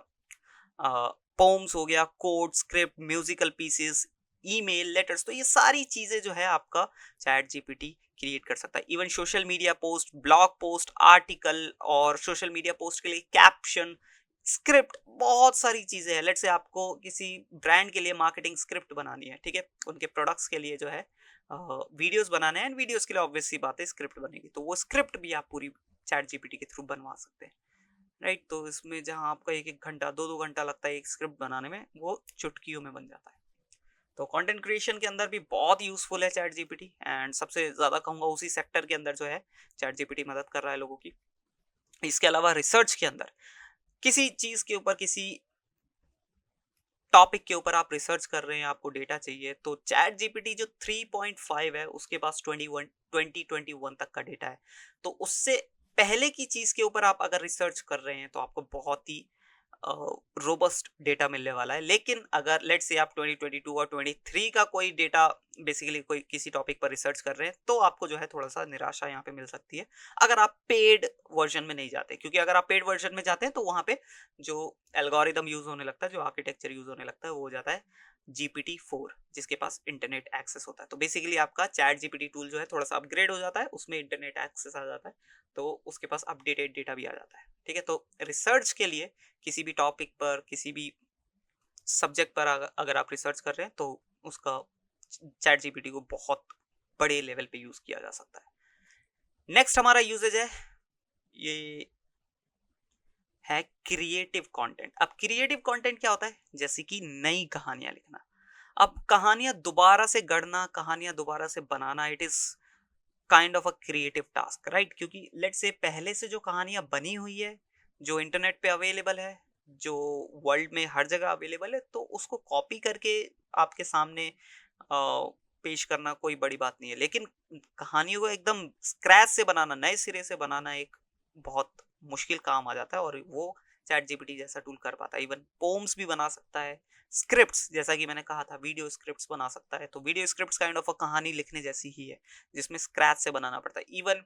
पोम्स हो गया, code, script, musical pieces, email, letters, तो ये सारी चीजें जो है आपका चैट जीपीटी क्रिएट कर सकता है। Even social media post, blog post, article, और सोशल मीडिया पोस्ट के लिए कैप्शन, स्क्रिप्ट, बहुत सारी चीजें हैं। लेट्स से आपको किसी ब्रांड के लिए मार्केटिंग स्क्रिप्ट बनानी है, ठीक है, उनके प्रोडक्ट्स के लिए जो है वीडियोस बनाने हैं, एंड वीडियोस के लिए ऑब्वियस सी बात है स्क्रिप्ट बनेगी, तो वो स्क्रिप्ट भी आप पूरी चैट जीपीटी के थ्रू बनवा सकते हैं, राइट। तो इसमें जहां आपका एक एक घंटा, दो दो घंटा लगता है एक स्क्रिप्ट बनाने में, वो चुटकियों में बन जाता है। तो कंटेंट क्रिएशन के अंदर भी बहुत यूजफुल है चैट जीपीटी, एंड सबसे ज्यादा कहूंगा उसी सेक्टर के अंदर जो है चैट जीपीटी मदद कर रहा है लोगों की। इसके अलावा रिसर्च के अंदर किसी चीज के ऊपर, किसी टॉपिक के ऊपर आप रिसर्च कर रहे हैं, आपको डेटा चाहिए, तो चैट जीपीटी जो 3.5 है उसके पास 2021 तक का डेटा है। तो उससे पहले की चीज के ऊपर आप अगर रिसर्च कर रहे हैं तो आपको बहुत ही रोबस्ट डेटा मिलने वाला है। लेकिन अगर लेट्स से आप 2022 और 23 का कोई डेटा, बेसिकली कोई किसी टॉपिक पर रिसर्च कर रहे हैं, तो आपको जो है थोड़ा सा निराशा यहाँ पे मिल सकती है अगर आप पेड वर्जन में नहीं जाते। क्योंकि अगर आप पेड वर्जन में जाते हैं तो वहाँ पे जो एल्गोरिदम यूज होने लगता है, जो आर्किटेक्चर यूज होने लगता है, वो हो जाता है GPT-4, जिसके पास इंटरनेट एक्सेस होता है। तो बेसिकली आपका चैट जीपीटी टूल जो है थोड़ा सा अपग्रेड हो जाता है, उसमें इंटरनेट एक्सेस आ जाता है, तो उसके पास अपडेटेड डेटा भी आ जाता है, ठीक है। तो रिसर्च के लिए किसी भी टॉपिक पर, किसी भी सब्जेक्ट पर अगर आप रिसर्च कर रहे हैं तो उसका चैट जीपीटी को बहुत बड़े लेवल पे यूज किया जा सकता है। नेक्स्ट हमारा यूजेज है, ये है क्रिएटिव कंटेंट। अब क्रिएटिव कंटेंट क्या होता है? जैसे कि नई कहानियां लिखना। अब कहानियां दोबारा से गढ़ना, कहानियां दोबारा से बनाना, it is kind of a creative task, right. क्योंकि लेट्स से पहले से जो कहानियां बनी हुई है, जो इंटरनेट पे अवेलेबल है, जो वर्ल्ड में हर जगह अवेलेबल है, तो उसको कॉपी करके आपके सामने पेश करना कोई बड़ी बात नहीं है। लेकिन कहानियों को एकदम स्क्रैच से बनाना, नए सिरे से बनाना, एक बहुत मुश्किल काम आ जाता है, और वो चैट जीपीटी जैसा टूल कर पाता है। इवन पोम्स भी बना सकता है, स्क्रिप्ट्स, जैसा कि मैंने कहा था, वीडियो स्क्रिप्ट्स बना सकता है। तो वीडियो स्क्रिप्ट्स काइंड ऑफ अ कहानी लिखने जैसी ही है, जिसमें स्क्रैच से बनाना पड़ता है। Even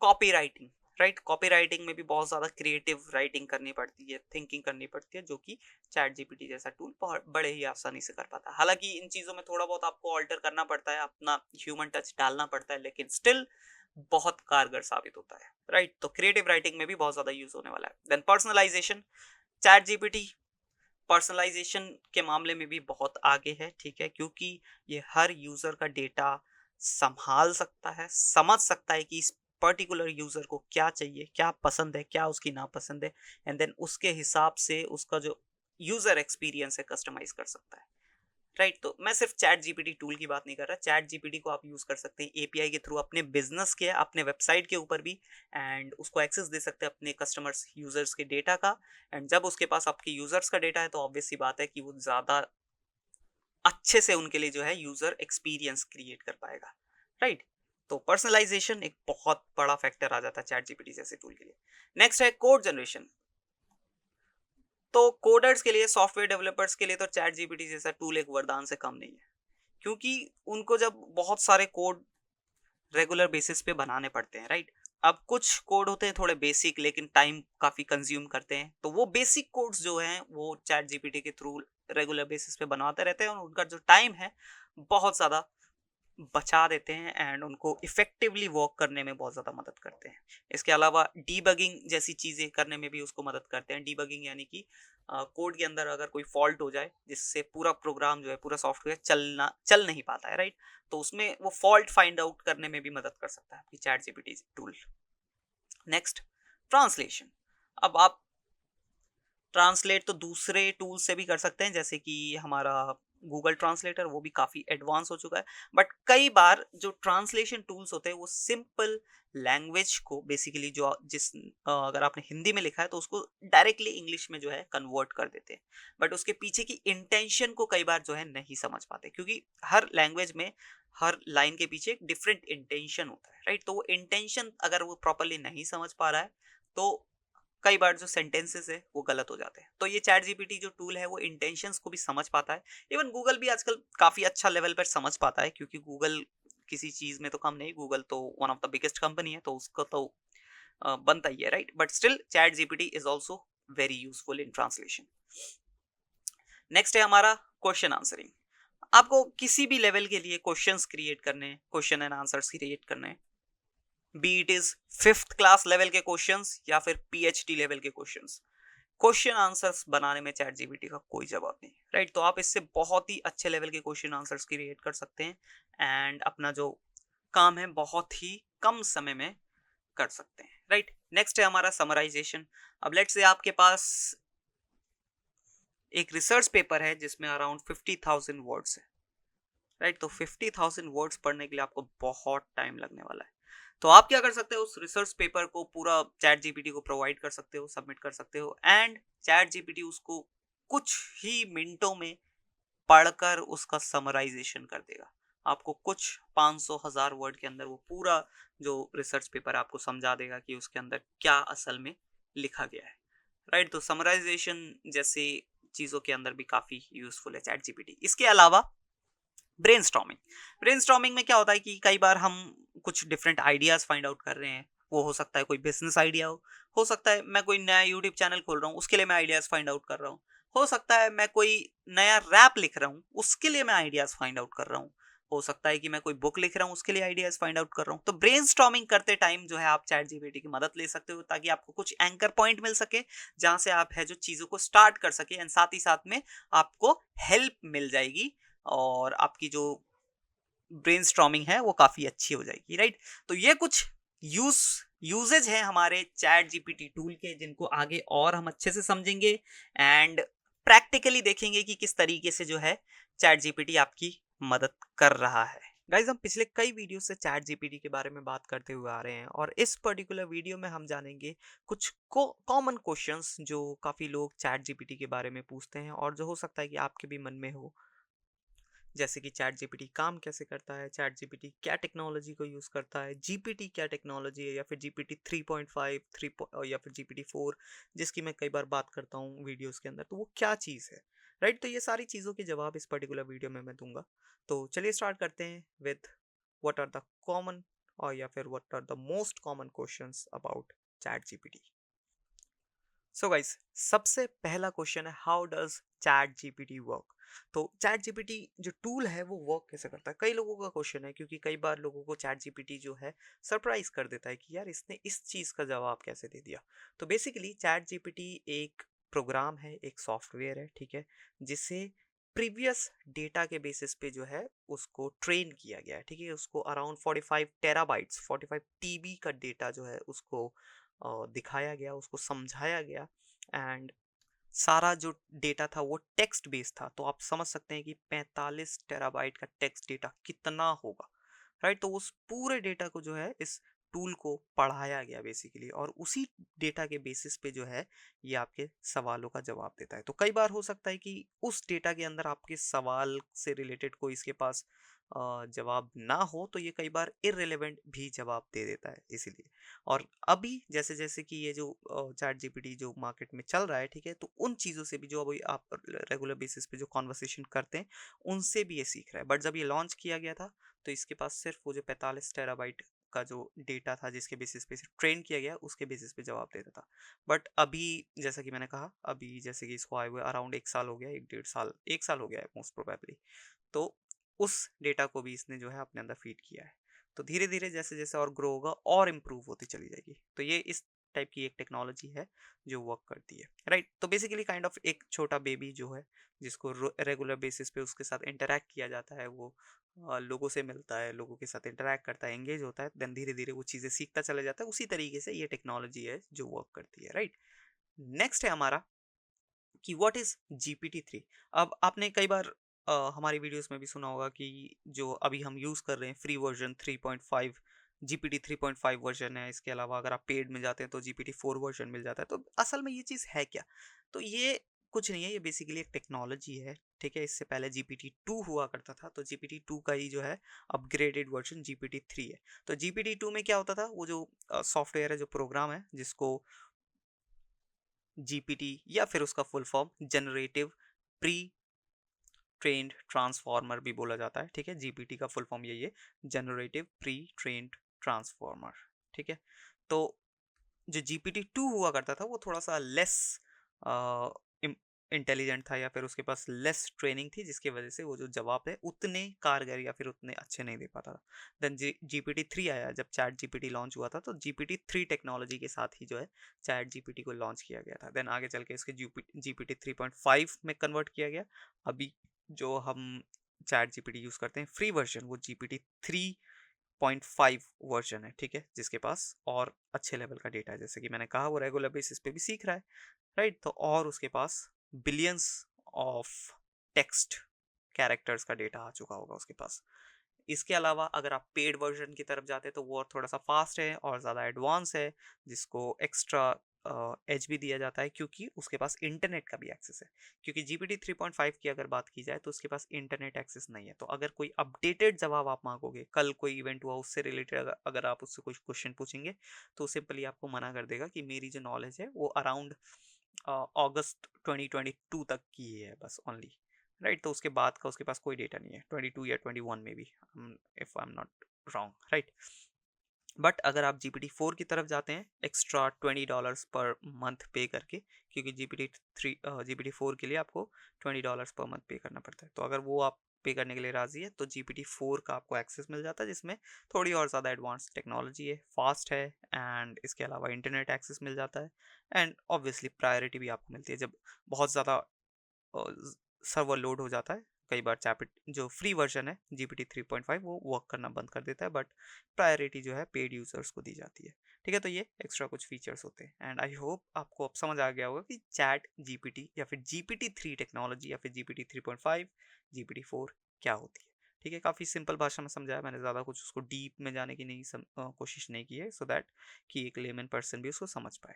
copy writing, right, copy writing में भी बहुत ज़्यादा क्रिएटिव राइटिंग करनी पड़ती है, थिंकिंग करनी पड़ती है, जो कि चैट जीपीटी जैसा टूल बड़े ही आसानी से कर पाता है। हालांकि इन चीज़ों में थोड़ा बहुत आपको ऑल्टर करना पड़ता है, अपना ह्यूमन टच डालना पड़ता है, लेकिन स्टिल बहुत कारगर साबित होता है, राइट। तो क्रिएटिव राइटिंग में भी बहुत ज़्यादा यूज होने वाला है। Then personalisation, ChatGPT personalisation के मामले में भी बहुत आगे है, ठीक है, क्योंकि ये हर यूजर का डेटा संभाल सकता है, समझ सकता है कि इस पर्टिकुलर यूजर को क्या चाहिए, क्या पसंद है, क्या उसकी नापसंद है, एंड देन उसके हिसाब से उसका जो यूजर एक्सपीरियंस है कस्टमाइज कर सकता है, राइट। तो मैं सिर्फ चैट जीपीटी टूल की बात नहीं कर रहा, चैट जीपीटी को आप यूज कर सकते हैं एपीआई के थ्रू अपने बिजनेस के, अपने वेबसाइट के ऊपर भी, एंड उसको एक्सेस दे सकते हैं अपने कस्टमर्स, यूजर्स के डेटा का। एंड जब उसके पास आपके यूजर्स का डेटा है तो ऑब्वियस सी बात है कि वो ज्यादा अच्छे से उनके लिए जो है यूजर एक्सपीरियंस क्रिएट कर पाएगा, राइट। तो पर्सनलाइजेशन एक बहुत बड़ा फैक्टर आ जाता है चैट जीपीटी जैसे टूल के लिए। नेक्स्ट है कोड जनरेशन। तो कोडर्स के लिए, सॉफ्टवेयर डेवलपर्स के लिए तो चैट जीपीटी जैसा टूल एक वरदान से कम नहीं है, क्योंकि उनको जब बहुत सारे कोड रेगुलर बेसिस पे बनाने पड़ते हैं, राइट। अब कुछ कोड होते हैं थोड़े बेसिक, लेकिन टाइम काफ़ी कंज्यूम करते हैं, तो वो बेसिक कोड्स जो हैं वो चैट जीपीटी के थ्रू रेगुलर बेसिस पे बनाते रहते हैं, और उनका जो टाइम है बहुत ज़्यादा बचा देते हैं, एंड उनको इफेक्टिवली वर्क करने में बहुत ज़्यादा मदद करते हैं। इसके अलावा डीबगिंग जैसी चीज़ें करने में भी उसको मदद करते हैं। डीबगिंग यानी कि कोड के अंदर अगर कोई फॉल्ट हो जाए जिससे पूरा प्रोग्राम जो है, पूरा सॉफ्टवेयर चल नहीं पाता है, राइट, तो उसमें वो फॉल्ट फाइंड आउट करने में भी मदद कर सकता है आपकी chat GPT tool. Next, translation. अब आप ट्रांसलेट तो दूसरे टूल से भी कर सकते हैं, जैसे कि हमारा गूगल ट्रांसलेटर वो भी काफ़ी एडवांस हो चुका है, बट कई बार जो ट्रांसलेशन टूल्स होते हैं वो सिंपल लैंग्वेज को बेसिकली अगर आपने हिंदी में लिखा है तो उसको डायरेक्टली इंग्लिश में जो है कन्वर्ट कर देते हैं, बट उसके पीछे की इंटेंशन को कई बार जो है नहीं समझ पाते, क्योंकि हर लैंग्वेज में हर लाइन के पीछे एक डिफरेंट इंटेंशन होता है, राइट। तो वो इंटेंशन अगर वो प्रॉपरली नहीं समझ पा रहा है तो कई बार जो सेंटेंसेस है वो गलत हो जाते हैं। तो ये चैट जीपीटी जो टूल है वो इंटेंशंस को भी समझ पाता है। इवन गूगल भी आजकल काफी अच्छा लेवल पर समझ पाता है, क्योंकि गूगल किसी चीज में तो कम नहीं, गूगल तो one of the biggest company है, तो उसका तो बनता ही है, right. But still chat GPT is also very useful in translation. Next है हमारा क्वेश्चन आंसरिंग। आपको किसी भी लेवल के लिए क्वेश्चंस क्रिएट करने हैं, क्वेश्चन एंड आंसर्स क्रिएट करने हैं, B it is 5th class level के क्वेश्चंस या फिर पीएचडी लेवल के क्वेश्चंस, क्वेश्चन आंसर्स बनाने में चैट जीपीटी का कोई जवाब नहीं, राइट। तो आप इससे बहुत ही अच्छे लेवल के क्वेश्चन आंसर्स क्रिएट कर सकते हैं एंड अपना जो काम है बहुत ही कम समय में कर सकते हैं, राइट। नेक्स्ट है हमारा समराइजेशन। अब लेट्स से आपके पास एक रिसर्च पेपर है जिसमें अराउंड 50,000 वर्ड्स है, राइट। तो 50,000 वर्ड्स पढ़ने के लिए आपको बहुत टाइम लगने वाला है। तो आप क्या कर सकते हो, उस रिसर्च पेपर को पूरा चैट जीपीटी को प्रोवाइड कर सकते हो, सबमिट कर सकते हो एंड चैट जीपीटी उसको कुछ ही मिनटों में पढ़कर उसका समराइजेशन कर देगा। आपको कुछ 500,000 वर्ड के अंदर वो पूरा जो रिसर्च पेपर आपको समझा देगा कि उसके अंदर क्या असल में लिखा गया है, राइट। तो समराइजेशन जैसे चीज़ों के अंदर भी काफ़ी यूजफुल है चैट जीपीटी। इसके अलावा ब्रेनस्टॉर्मिंग में क्या होता है कि कई बार हम कुछ डिफरेंट आइडियाज फाइंड आउट कर रहे हैं। वो हो सकता है कोई बिजनेस आइडिया हो सकता है मैं कोई नया यूट्यूब चैनल खोल रहा हूँ उसके लिए मैं आइडियाज फाइंड आउट कर रहा हूँ, हो सकता है मैं कोई नया रैप लिख रहा हूँ उसके लिए मैं आइडियाज फाइंड आउट कर रहा हूँ, हो सकता है कि मैं कोई बुक लिख रहा हूँ उसके लिए आइडियाज फाइंड आउट कर रहा हूँ। तो ब्रेनस्टॉर्मिंग करते टाइम जो है आप चैट जीपीटी की मदद ले सकते हो ताकि आपको कुछ एंकर पॉइंट मिल सके जहां से आप है जो चीजों को स्टार्ट कर सके एंड साथ ही साथ में आपको हेल्प मिल जाएगी और आपकी जो ब्रेनस्टॉर्मिंग है वो काफी अच्छी हो जाएगी, राइट। तो ये कुछ यूजेज है हमारे चैट जीपीटी टूल के जिनको आगे और हम अच्छे से समझेंगे एंड प्रैक्टिकली देखेंगे कि किस तरीके से जो है चैट जीपीटी आपकी मदद कर रहा है। गाइज हम पिछले कई वीडियो से चैट जीपीटी के बारे में बात करते हुए आ रहे हैं और इस पर्टिकुलर वीडियो में हम जानेंगे कुछ कॉमन क्वेश्चंस जो काफी लोग चैट जीपीटी के बारे में पूछते हैं और जो हो सकता है कि आपके भी मन में हो, जैसे कि चैट जीपीटी काम कैसे करता है, चैट जीपीटी क्या टेक्नोलॉजी को यूज़ करता है, जीपीटी क्या टेक्नोलॉजी है, या फिर जीपीटी 3.5 या फिर जीपीटी 4 जिसकी मैं कई बार बात करता हूँ वीडियोस के अंदर, तो वो क्या चीज़ है, राइट। तो ये सारी चीज़ों के जवाब इस पर्टिकुलर वीडियो में मैं दूंगा। तो चलिए स्टार्ट करते हैं with what are the common और या फिर what are the most common questions about ChatGPT. So guys सबसे पहला क्वेश्चन है how does ChatGPT work. तो चैट जीपीटी जो टूल है वो वर्क कैसे करता है, कई लोगों का क्वेश्चन है क्योंकि कई बार लोगों को चैट जीपीटी जो है सरप्राइज कर देता है कि यार इसने इस चीज़ का जवाब कैसे दे दिया। तो बेसिकली चैट जीपीटी एक प्रोग्राम है, एक सॉफ्टवेयर है, ठीक है, जिसे प्रीवियस डेटा के बेसिस पे जो है उसको ट्रेन किया गया है, ठीक है। उसको अराउंड 45 टेराबाइट्स 45 टीबी का डेटा जो है उसको दिखाया गया, उसको समझाया गया एंड सारा जो डेटा था वो टेक्स्ट बेस्ड था। तो आप समझ सकते हैं कि 45 टेराबाइट का टेक्स्ट डेटा कितना होगा, राइट। तो उस पूरे डेटा को जो है इस टूल को पढ़ाया गया बेसिकली और उसी डेटा के बेसिस पे जो है ये आपके सवालों का जवाब देता है। तो कई बार हो सकता है कि उस डेटा के अंदर आपके सवाल से रिलेटेड कोई इसके पास जवाब ना हो तो ये कई बार इररिलेवेंट भी जवाब दे देता है इसीलिए। और अभी जैसे जैसे कि ये जो चैट जीपीटी जो मार्केट में चल रहा है, ठीक है, तो उन चीज़ों से भी जो अभी आप रेगुलर बेसिस पे जो कॉन्वर्सेशन करते हैं उनसे भी ये सीख रहा है। बट जब ये लॉन्च किया गया था तो इसके पास सिर्फ वो जो 45 टेराबाइट का जो डेटा था जिसके बेसिस पे ट्रेन किया गया उसके बेसिस पे जवाब देता था। बट अभी जैसा कि मैंने कहा अभी जैसे कि इसको आए हुए अराउंड 1 साल हो गया, 1 डेढ़ साल 1 साल हो गया है मोस्ट प्रोबेबली। तो उस डेटा को भी इसने जो है अपने अंदर फीड किया है। तो धीरे धीरे जैसे जैसे और ग्रो होगा और इम्प्रूव होती चली जाएगी। तो ये इस टाइप की एक टेक्नोलॉजी है जो वर्क करती है, राइट। तो बेसिकली काइंड ऑफ एक छोटा बेबी जो है जिसको रेगुलर बेसिस पे उसके साथ इंटरेक्ट किया जाता है, वो लोगों से मिलता है, लोगों के साथ इंटरेक्ट करता है, एंगेज होता है, देन धीरे धीरे वो चीज़ें सीखता चला जाता है। उसी तरीके से ये टेक्नोलॉजी है जो वर्क करती है, राइट। नेक्स्ट है हमारा कि व्हाट इज जीपीटी 3। अब आपने कई बार हमारी वीडियोस में भी सुना होगा कि जो अभी हम यूज़ कर रहे हैं फ्री वर्जन 3.5 GPT 3.5 वर्जन है। इसके अलावा अगर आप पेड में जाते हैं तो GPT 4 वर्जन मिल जाता है। तो असल में ये चीज़ है क्या? तो ये कुछ नहीं है, ये बेसिकली एक टेक्नोलॉजी है, ठीक है? इससे पहले GPT 2 हुआ करता था, तो GPT 2 का ही जो है अपग्रेडेड वर्जन GPT 3 है। तो GPT 2 में क्या होता था, वो जो सॉफ्टवेयर है, जो प्रोग्राम है, जिसको GPT या फिर उसका full form generative pre trend transformer भी बोला जाता है, ठीक है? जीपीटी का फुल फॉर्म यही है, जनरेटिव प्री ट्रेंड ट्रांसफॉर्मर, ठीक है? तो जो जीपीटी 2 हुआ करता था वो थोड़ा सा लेस इंटेलिजेंट था, या फिर उसके पास लेस ट्रेनिंग थी, जिसकी वजह से वो जो जवाब है उतने कारगर या फिर उतने अच्छे नहीं दे पाता था। देन जीपीटी 3 आया, जब चैट जीपीटी लॉन्च हुआ था, तो जीपीटी 3 टेक्नोलॉजी के साथ ही जो है चैट जीपीटी को लॉन्च किया गया था। देन आगे चल के इसके जीपीटी 3.5 में कन्वर्ट किया गया। अभी जो हम चैट जीपीटी यूज़ करते हैं फ्री वर्जन, वो जीपीटी 3.5 वर्जन है, ठीक है? जिसके पास और अच्छे लेवल का डेटा है, जैसे कि मैंने कहा वो रेगुलर बेसिस पे भी सीख रहा है, राइट? तो और उसके पास बिलियंस ऑफ टेक्स्ट कैरेक्टर्स का डेटा आ चुका होगा उसके पास। इसके अलावा अगर आप पेड वर्जन की तरफ जाते हैं तो वो और थोड़ा सा फास्ट है और ज़्यादा एडवांस है, जिसको एक्स्ट्रा एज भी दिया जाता है, क्योंकि उसके पास इंटरनेट का भी एक्सेस है। क्योंकि जीपीटी 3.5 की अगर बात की जाए तो उसके पास इंटरनेट एक्सेस नहीं है। तो अगर कोई अपडेटेड जवाब आप मांगोगे, कल कोई इवेंट हुआ उससे रिलेटेड अगर आप उससे कुछ क्वेश्चन पूछेंगे, तो सिंपली आपको मना कर देगा कि मेरी जो नॉलेज है वो अराउंड अगस्त 2022 तक की ही है बस, ओनली, राइट? तो उसके बाद का उसके पास कोई डेटा नहीं है, 22 या 21 में भी, if I am not wrong, right? But अगर आप जीपीटी 4 की तरफ जाते हैं एक्स्ट्रा $20 पर मंथ पे करके, क्योंकि जीपीटी 4 के लिए आपको $20 पर मंथ पे करना पड़ता है, तो अगर वो आप पे करने के लिए राजी है तो जीपीटी 4 का आपको एक्सेस मिल जाता है, जिसमें थोड़ी और ज़्यादा एडवांस टेक्नोलॉजी है, फास्ट है, एंड इसके अलावा इंटरनेट एक्सेस मिल जाता है, एंड ऑब्वियसली प्रायोरिटी भी आपको मिलती है। जब बहुत ज़्यादा सर्वर लोड हो जाता है, कई बार चैपिट जो फ्री वर्जन है जीपीटी 3.5 वो वर्क करना बंद कर देता है, बट प्रायोरिटी जो है पेड यूजर्स को दी जाती है, ठीक है? तो ये एक्स्ट्रा कुछ फीचर्स होते हैं, एंड आई होप आपको अब समझ आ गया होगा कि चैट जीपीटी या फिर जीपीटी 3 टेक्नोलॉजी या फिर जीपीटी 3.5 जीपीटी 4 क्या होती है, ठीक है? काफ़ी सिंपल भाषा में समझाया मैंने, ज़्यादा कुछ उसको डीप में जाने की नहीं कोशिश नहीं की है, सो दैट कि एक लेमन पर्सन भी उसको समझ पाए।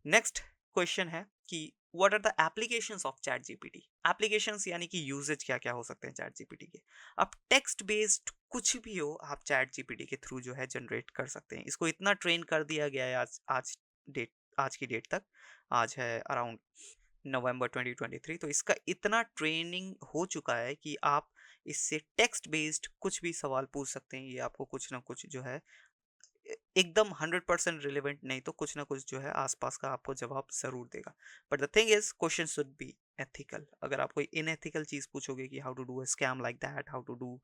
नेक्स्ट क्वेश्चन है कि what are the applications of ChatGPT? Applications यानी कि यूजेज क्या क्या हो सकते हैं चैट जीपीटी के। अब टेक्स्ट बेस्ड कुछ भी हो, आप चैट जीपीटी के थ्रू जो है जनरेट कर सकते हैं। इसको इतना ट्रेन कर दिया गया है आज की डेट तक, आज है अराउंड नवंबर 2023, तो इसका इतना ट्रेनिंग हो चुका है कि आप इससे टेक्स्ट बेस्ड कुछ भी सवाल पूछ सकते हैं। ये आपको कुछ ना कुछ जो है एकदम 100% रिलेवेंट नहीं तो कुछ ना कुछ जो है आसपास का आपको जवाब जरूर देगा। But the thing is question should be ethical. अगर आप कोई इनएथिकल चीज पूछोगे कि how to do a scam like that, how to do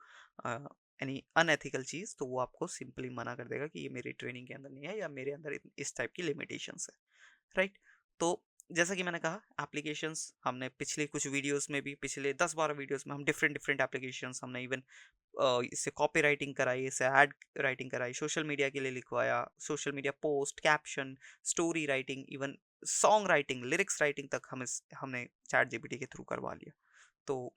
any unethical चीज, तो वो आपको सिंपली मना कर देगा कि ये मेरी ट्रेनिंग के अंदर नहीं है या मेरे अंदर इस टाइप की लिमिटेशंस है, राइट? तो जैसा कि मैंने कहा, एप्लीकेशंस हमने पिछले कुछ वीडियोस में भी, पिछले 10-12 वीडियोस में हम डिफरेंट डिफरेंट एप्लीकेशंस हमने इवन इससे कॉपी राइटिंग कराई, इससे एड राइटिंग कराई, सोशल मीडिया के लिए लिखवाया, social media post, caption, story writing, even song writing, lyrics writing तक हमने चैट जीपीटी के थ्रू करवा लिया। तो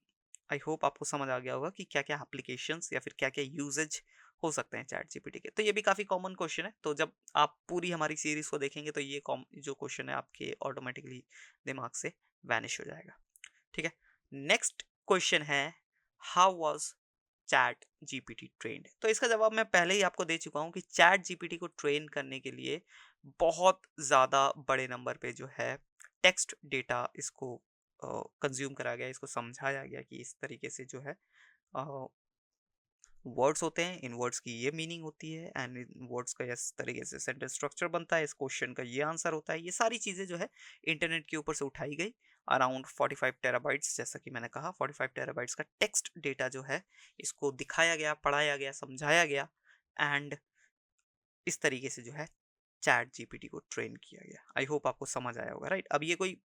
आई होप आपको समझ आ गया होगा कि क्या क्या एप्लीकेशंस या फिर क्या क्या यूजेज हो सकते हैं चैट जीपीटी के। तो ये भी काफ़ी कॉमन क्वेश्चन है, तो जब आप पूरी हमारी सीरीज को देखेंगे तो ये जो क्वेश्चन है आपके ऑटोमेटिकली दिमाग से वैनिश हो जाएगा, ठीक है? नेक्स्ट क्वेश्चन है, how was chat GPT trend? तो इसका जवाब मैं पहले ही आपको दे चुका हूँ कि चैट जीपीटी को ट्रेन करने के लिए बहुत ज़्यादा बड़े नंबर पे जो है टेक्स्ट डेटा इसको कंज्यूम करा गया, इसको समझाया गया कि इस तरीके से जो है वर्ड्स होते हैं, इन वर्ड्स की ये मीनिंग होती है, एंड इन वर्ड्स का इस तरीके से सेंटेंस स्ट्रक्चर बनता है, इस क्वेश्चन का ये आंसर होता है। ये सारी चीज़ें जो है इंटरनेट के ऊपर से उठाई गई, अराउंड 45 टेराबाइट्स, जैसा कि मैंने कहा 45 टेराबाइट्स का टेक्स्ट डेटा जो है इसको दिखाया गया, पढ़ाया गया, समझाया गया, एंड इस तरीके से जो है चैट जीपीटी को ट्रेन किया गया। आई होप आपको समझ आया होगा, राइट? अब ये कोई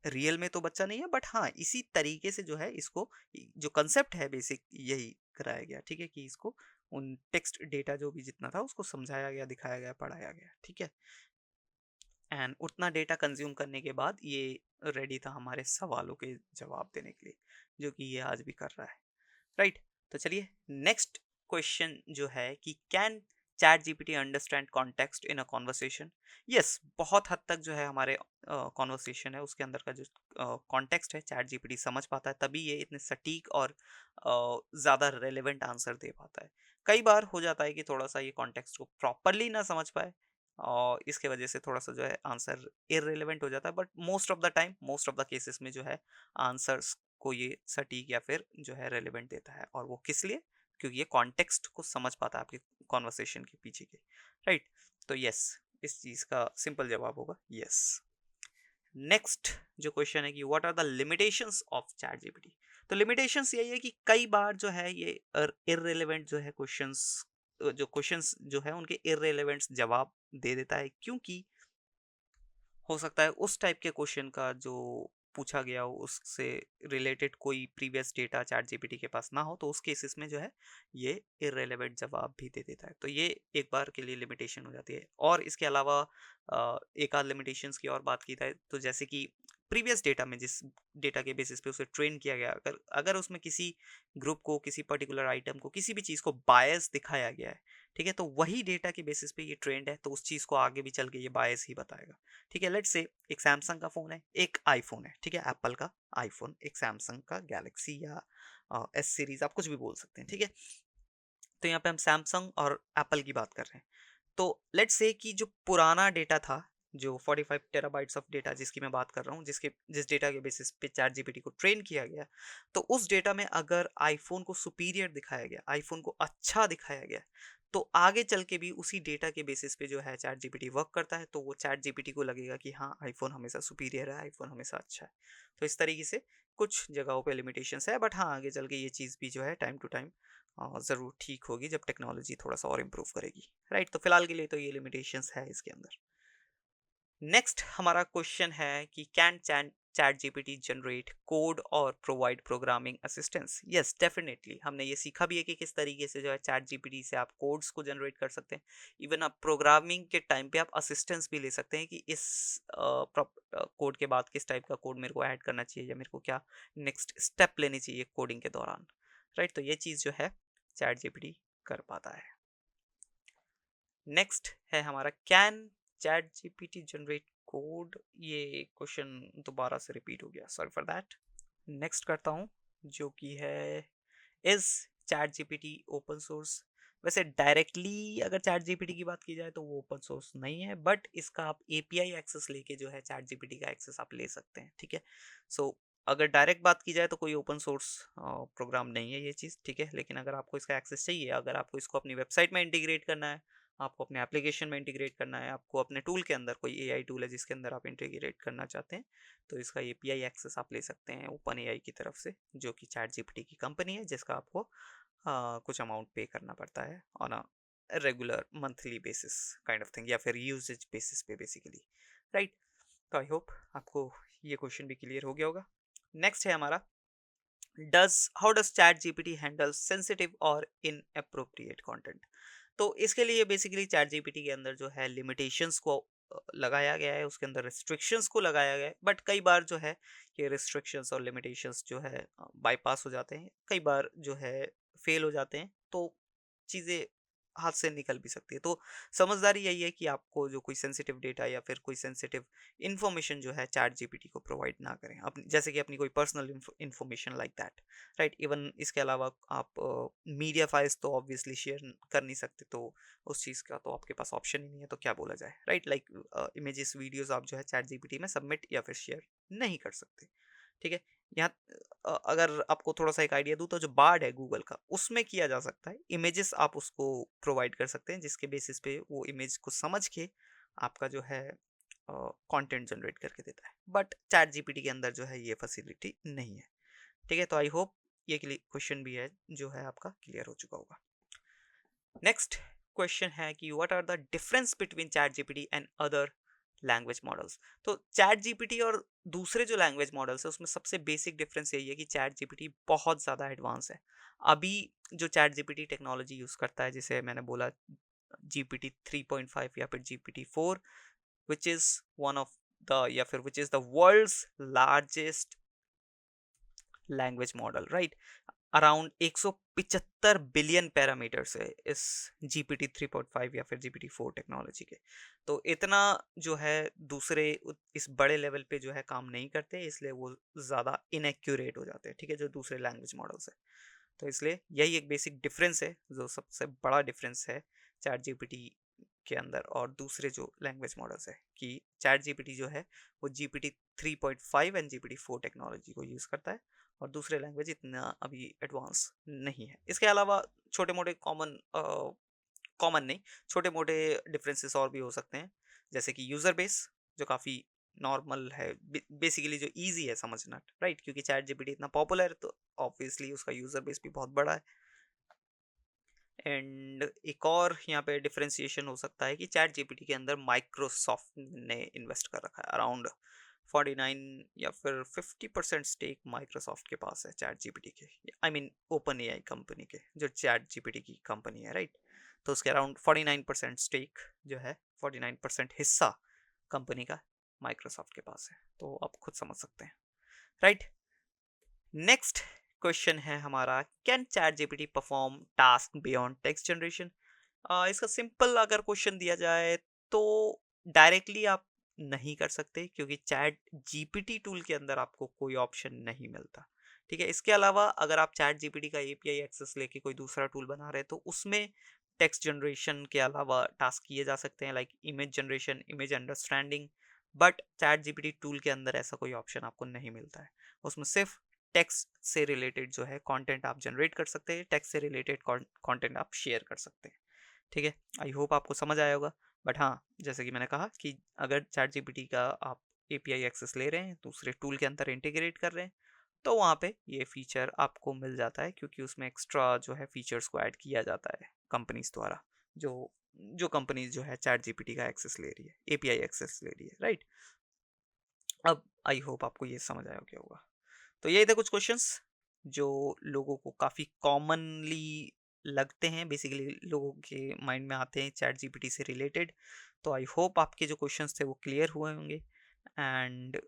रियल में तो बच्चा नहीं है, बट हाँ इसी तरीके से जो है इसको, जो कंसेप्ट है बेसिक यही कराया गया, ठीक है? कि इसको उन टेक्स्ट डेटा जो भी जितना था उसको समझाया गया, दिखाया गया, पढ़ाया गया, ठीक है? एंड उतना डेटा कंज्यूम करने के बाद ये रेडी था हमारे सवालों के जवाब देने के लिए, जो कि ये आज भी कर रहा है, राइट। तो चलिए नेक्स्ट क्वेश्चन जो है कि can chat GPT understand context in a conversation. Yes, बहुत हद तक जो है हमारे कॉन्वर्सेशन है उसके अंदर का जो कॉन्टेक्स्ट है चैट जीपीटी समझ पाता है, तभी ये इतने सटीक और ज़्यादा रेलेवेंट आंसर दे पाता है। कई बार हो जाता है कि थोड़ा सा ये कॉन्टेक्स्ट को प्रॉपरली ना समझ पाए और इसके वजह से थोड़ा सा जो है आंसर इररिलेवेंट हो जाता है, but most of the time, most of the cases में जो है आंसर्स को ये सटीक या फिर जो है रेलेवेंट देता है। और वो किस लिए? क्योंकि ये कॉन्टेक्स्ट को समझ पाता है आपके कॉन्वर्सेशन के पीछे के, राइट। तो यस, इस चीज़ का सिंपल जवाब होगा यस। नेक्स्ट जो क्वेश्चन है कि what are the limitations of ChatGPT. तो लिमिटेशंस यही है कि कई बार जो है ये इररिलेवेंट जो है क्वेश्चंस जो है उनके इररिलेवेंट जवाब दे देता है, क्योंकि हो सकता है उस टाइप के क्वेश्चन का जो पूछा गया हो उससे रिलेटेड कोई प्रीवियस डेटा चैट जीपीटी के पास ना हो, तो उस केसेस में जो है ये इररेलेवेंट जवाब भी दे देता है। तो ये एक बार के लिए लिमिटेशन हो जाती है। और इसके अलावा एक आध लिमिटेशंस की और बात की जाए तो जैसे कि प्रीवियस डेटा में जिस डेटा के बेसिस पे उसे ट्रेन किया गया, अगर अगर उसमें किसी ग्रुप को, किसी पर्टिकुलर आइटम को, किसी भी चीज़ को बायस दिखाया गया है, ठीक है, तो वही डेटा के बेसिस पे ये ट्रेंड है, तो उस चीज़ को आगे भी चल के ये बायस ही बताएगा। ठीक है, लेट्स से एक सैमसंग का फ़ोन है, एक आईफोन है, ठीक है, एप्पल का आईफोन, एक सैमसंग का गैलेक्सी या एस सीरीज, आप कुछ भी बोल सकते हैं, ठीक है। तो यहाँ पे हम सैमसंग और एप्पल की बात कर रहे हैं। तो लेट्स से कि जो पुराना डेटा था, जो 45 टेराबाइट्स ऑफ डेटा जिसकी मैं बात कर रहा हूँ, जिस डेटा के बेसिस पे चैट जीपीटी को ट्रेन किया गया, तो उस डेटा में अगर आईफोन को सुपीरियर दिखाया गया, आईफोन को अच्छा दिखाया गया, तो आगे चल के भी उसी डेटा के बेसिस पे जो है चैट जीपीटी वर्क करता है, तो वो चैट जीपीटी को लगेगा कि हाँ, आईफोन हमेशा सुपीरियर है, आईफोन हमेशा अच्छा है। तो इस तरीके से कुछ जगहों पे लिमिटेशंस है, बट हाँ, आगे चल के ये चीज़ भी जो है टाइम टू टाइम ज़रूर ठीक होगी जब टेक्नोलॉजी थोड़ा सा और इम्प्रूव करेगी, राइट। तो फिलहाल के लिए तो ये लिमिटेशंस है इसके अंदर। नेक्स्ट हमारा क्वेश्चन है कि can ChatGPT generate code और provide programming assistance. Yes, definitely हमने ये सीखा भी है कि किस तरीके से जो है चैट जीपीटी से आप कोड्स को जनरेट कर सकते हैं। इवन आप प्रोग्रामिंग के टाइम पे आप असिस्टेंस भी ले सकते हैं कि इस कोड के बाद किस टाइप का कोड मेरे को ऐड करना चाहिए या मेरे को क्या नेक्स्ट स्टेप लेनी चाहिए कोडिंग के दौरान, राइट। तो ये चीज़ जो है चैट जीपीटी कर पाता है। नेक्स्ट है हमारा can ChatGPT generate code. ये क्वेश्चन दोबारा से रिपीट हो गया, सॉरी फॉर दैट। नेक्स्ट करता हूँ जो कि है is chat GPT open source. वैसे डायरेक्टली अगर चैट जीपीटी की बात की जाए तो वो ओपन सोर्स नहीं है, बट इसका आप एपीआई एक्सेस लेके जो है चैट जीपीटी का एक्सेस आप ले सकते हैं, ठीक है। सो अगर डायरेक्ट बात की जाए तो कोई ओपन सोर्स प्रोग्राम नहीं है ये चीज़, ठीक है। लेकिन अगर आपको इसका एक्सेस चाहिए, अगर आपको इसको अपनी वेबसाइट में इंटीग्रेट करना है, आपको अपने एप्लीकेशन में इंटीग्रेट करना है, आपको अपने टूल के अंदर कोई एआई टूल है जिसके अंदर आप इंटीग्रेट करना चाहते हैं, तो इसका एपीआई एक्सेस आप ले सकते हैं ओपन एआई की तरफ से, जो कि चैट जीपीटी की कंपनी है, जिसका आपको कुछ अमाउंट पे करना पड़ता है on a regular monthly basis kind of thing, या फिर यूजेज बेसिस पे बेसिकली, राइट। तो आई होप आपको ये क्वेश्चन भी क्लियर हो गया होगा। नेक्स्ट है हमारा how does chat GPT handle sensitive और इनअप्रोप्रिएट कंटेंट। तो इसके लिए बेसिकली चैट जीपीटी के अंदर जो है लिमिटेशंस को लगाया गया है, उसके अंदर रिस्ट्रिक्शंस को लगाया गया है, बट कई बार जो है ये रिस्ट्रिक्शंस और लिमिटेशंस जो है बाईपास हो जाते हैं, कई बार जो है फेल हो जाते हैं, तो चीज़ें हाथ से निकल भी सकती है। तो समझदारी यही है कि आपको जो कोई सेंसिटिव डेटा या फिर कोई सेंसिटिव इन्फॉर्मेशन जो है चैट जीपीटी को प्रोवाइड ना करें, अपनी जैसे कि अपनी कोई personal information like that, right. Even इसके अलावा आप मीडिया फाइल्स तो ऑब्वियसली शेयर कर नहीं सकते, तो उस चीज़ का तो आपके पास ऑप्शन ही नहीं है, तो क्या बोला जाए, राइट। लाइक इमेजेस वीडियोस आप जो है चैट जीपीटी में सबमिट या फिर शेयर नहीं कर सकते, ठीक है। यहाँ अगर आपको थोड़ा सा एक आइडिया दूँ तो जो बार्ड है गूगल का, उसमें किया जा सकता है, इमेजेस आप उसको प्रोवाइड कर सकते हैं जिसके बेसिस पे वो इमेज को समझ के आपका जो है कंटेंट जनरेट करके देता है, बट चैट जीपीटी के अंदर जो है ये फैसिलिटी नहीं है, ठीक है। तो आई होप ये क्वेश्चन भी है जो है आपका क्लियर हो चुका होगा। नेक्स्ट क्वेश्चन है कि what are the difference between ChatGPT and other language models. तो चैट जीपीटी और दूसरे जो लैंग्वेज मॉडल्स है उसमें सबसे बेसिक डिफरेंस यही है कि चैट जीपीटी बहुत ज़्यादा एडवांस है। अभी जो चैट जीपीटी टेक्नोलॉजी यूज़ करता है, जिसे मैंने बोला जीपीटी 3.5 या फिर GPT 4, which is one of the या फिर which is the world's largest language model, right. Around 175 billion parameters है इस GPT 3.5 या फिर GPT 4 टेक्नोलॉजी के। तो इतना जो है दूसरे इस बड़े लेवल पे जो है काम नहीं करते, इसलिए वो ज़्यादा इनएक्यूरेट हो जाते हैं, ठीक है, जो दूसरे लैंग्वेज मॉडल्स है। तो इसलिए यही एक बेसिक डिफरेंस है, जो सबसे बड़ा डिफरेंस है चैट GPT के अंदर और दूसरे जो लैंग्वेज मॉडल्स है, कि चैट GPT जो है वो GPT 3.5 एंड GPT 4 टेक्नोलॉजी को यूज़ करता है और दूसरे लैंग्वेज इतना अभी एडवांस नहीं है। इसके अलावा छोटे मोटे कॉमन नहीं, छोटे मोटे डिफरेंसेस और भी हो सकते हैं, जैसे कि यूज़र बेस जो काफ़ी नॉर्मल है, बेसिकली जो इजी है समझना, राइट, क्योंकि चैट जीपीटी इतना पॉपुलर है तो ऑब्वियसली उसका यूज़र बेस भी बहुत बड़ा है। एंड एक और यहाँ पे डिफरेंशिएशन हो सकता है कि चैट जीपीटी के अंदर माइक्रोसॉफ्ट ने इन्वेस्ट कर रखा है, अराउंड 49 या फिर 50% स्टेक माइक्रोसॉफ्ट के पास है चैट जीपीटी के, I mean open AI company के, जो चैट जीपीटी की कंपनी है, राइट। तो उसके अराउंड 49% स्टेक जो है, 49% हिस्सा कंपनी का माइक्रोसॉफ्ट के पास है, तो आप खुद समझ सकते हैं, राइट। नेक्स्ट क्वेश्चन है हमारा, can chat GPT perform task beyond text generation. इसका सिंपल अगर क्वेश्चन दिया जाए तो डायरेक्टली आप नहीं कर सकते, क्योंकि चैट जीपीटी टूल के अंदर आपको कोई ऑप्शन नहीं मिलता, ठीक है। इसके अलावा अगर आप चैट जीपीटी का एपीआई एक्सेस लेके कोई दूसरा टूल बना रहे हैं तो उसमें टेक्स्ट जनरेशन के अलावा टास्क किए जा सकते हैं, like image generation, image understanding, but chat GPT tool के अंदर ऐसा कोई ऑप्शन आपको नहीं मिलता है। उसमें सिर्फ टेक्स्ट से रिलेटेड जो है कंटेंट आप जनरेट कर सकते हैं, टेक्स्ट से रिलेटेड कंटेंट आप शेयर कर सकते हैं, ठीक है। आई होप आपको समझ आया होगा। बट हाँ, जैसे कि मैंने कहा कि अगर चैट जीपीटी का आप एपीआई एक्सेस ले रहे हैं, दूसरे टूल के अंदर इंटीग्रेट कर रहे हैं, तो वहाँ पे ये फीचर आपको मिल जाता है, क्योंकि उसमें एक्स्ट्रा जो है फीचर्स को ऐड किया जाता है कंपनीज द्वारा, जो जो कंपनीज जो है चैट जीपीटी का एक्सेस ले रही है, एपीआई एक्सेस ले रही है, राइट। अब आई होप आपको ये समझ आया क्या होगा। तो ये थे कुछ क्वेश्चंस जो लोगों को काफ़ी कॉमनली लगते हैं, बेसिकली लोगों के माइंड में आते हैं चैट जीपीटी से रिलेटेड। तो आई होप आपके जो क्वेश्चंस थे वो क्लियर हुए होंगे। एंड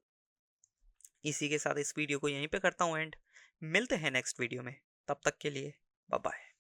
इसी के साथ इस वीडियो को यहीं पे करता हूँ एंड मिलते हैं नेक्स्ट वीडियो में, तब तक के लिए बाय बाय।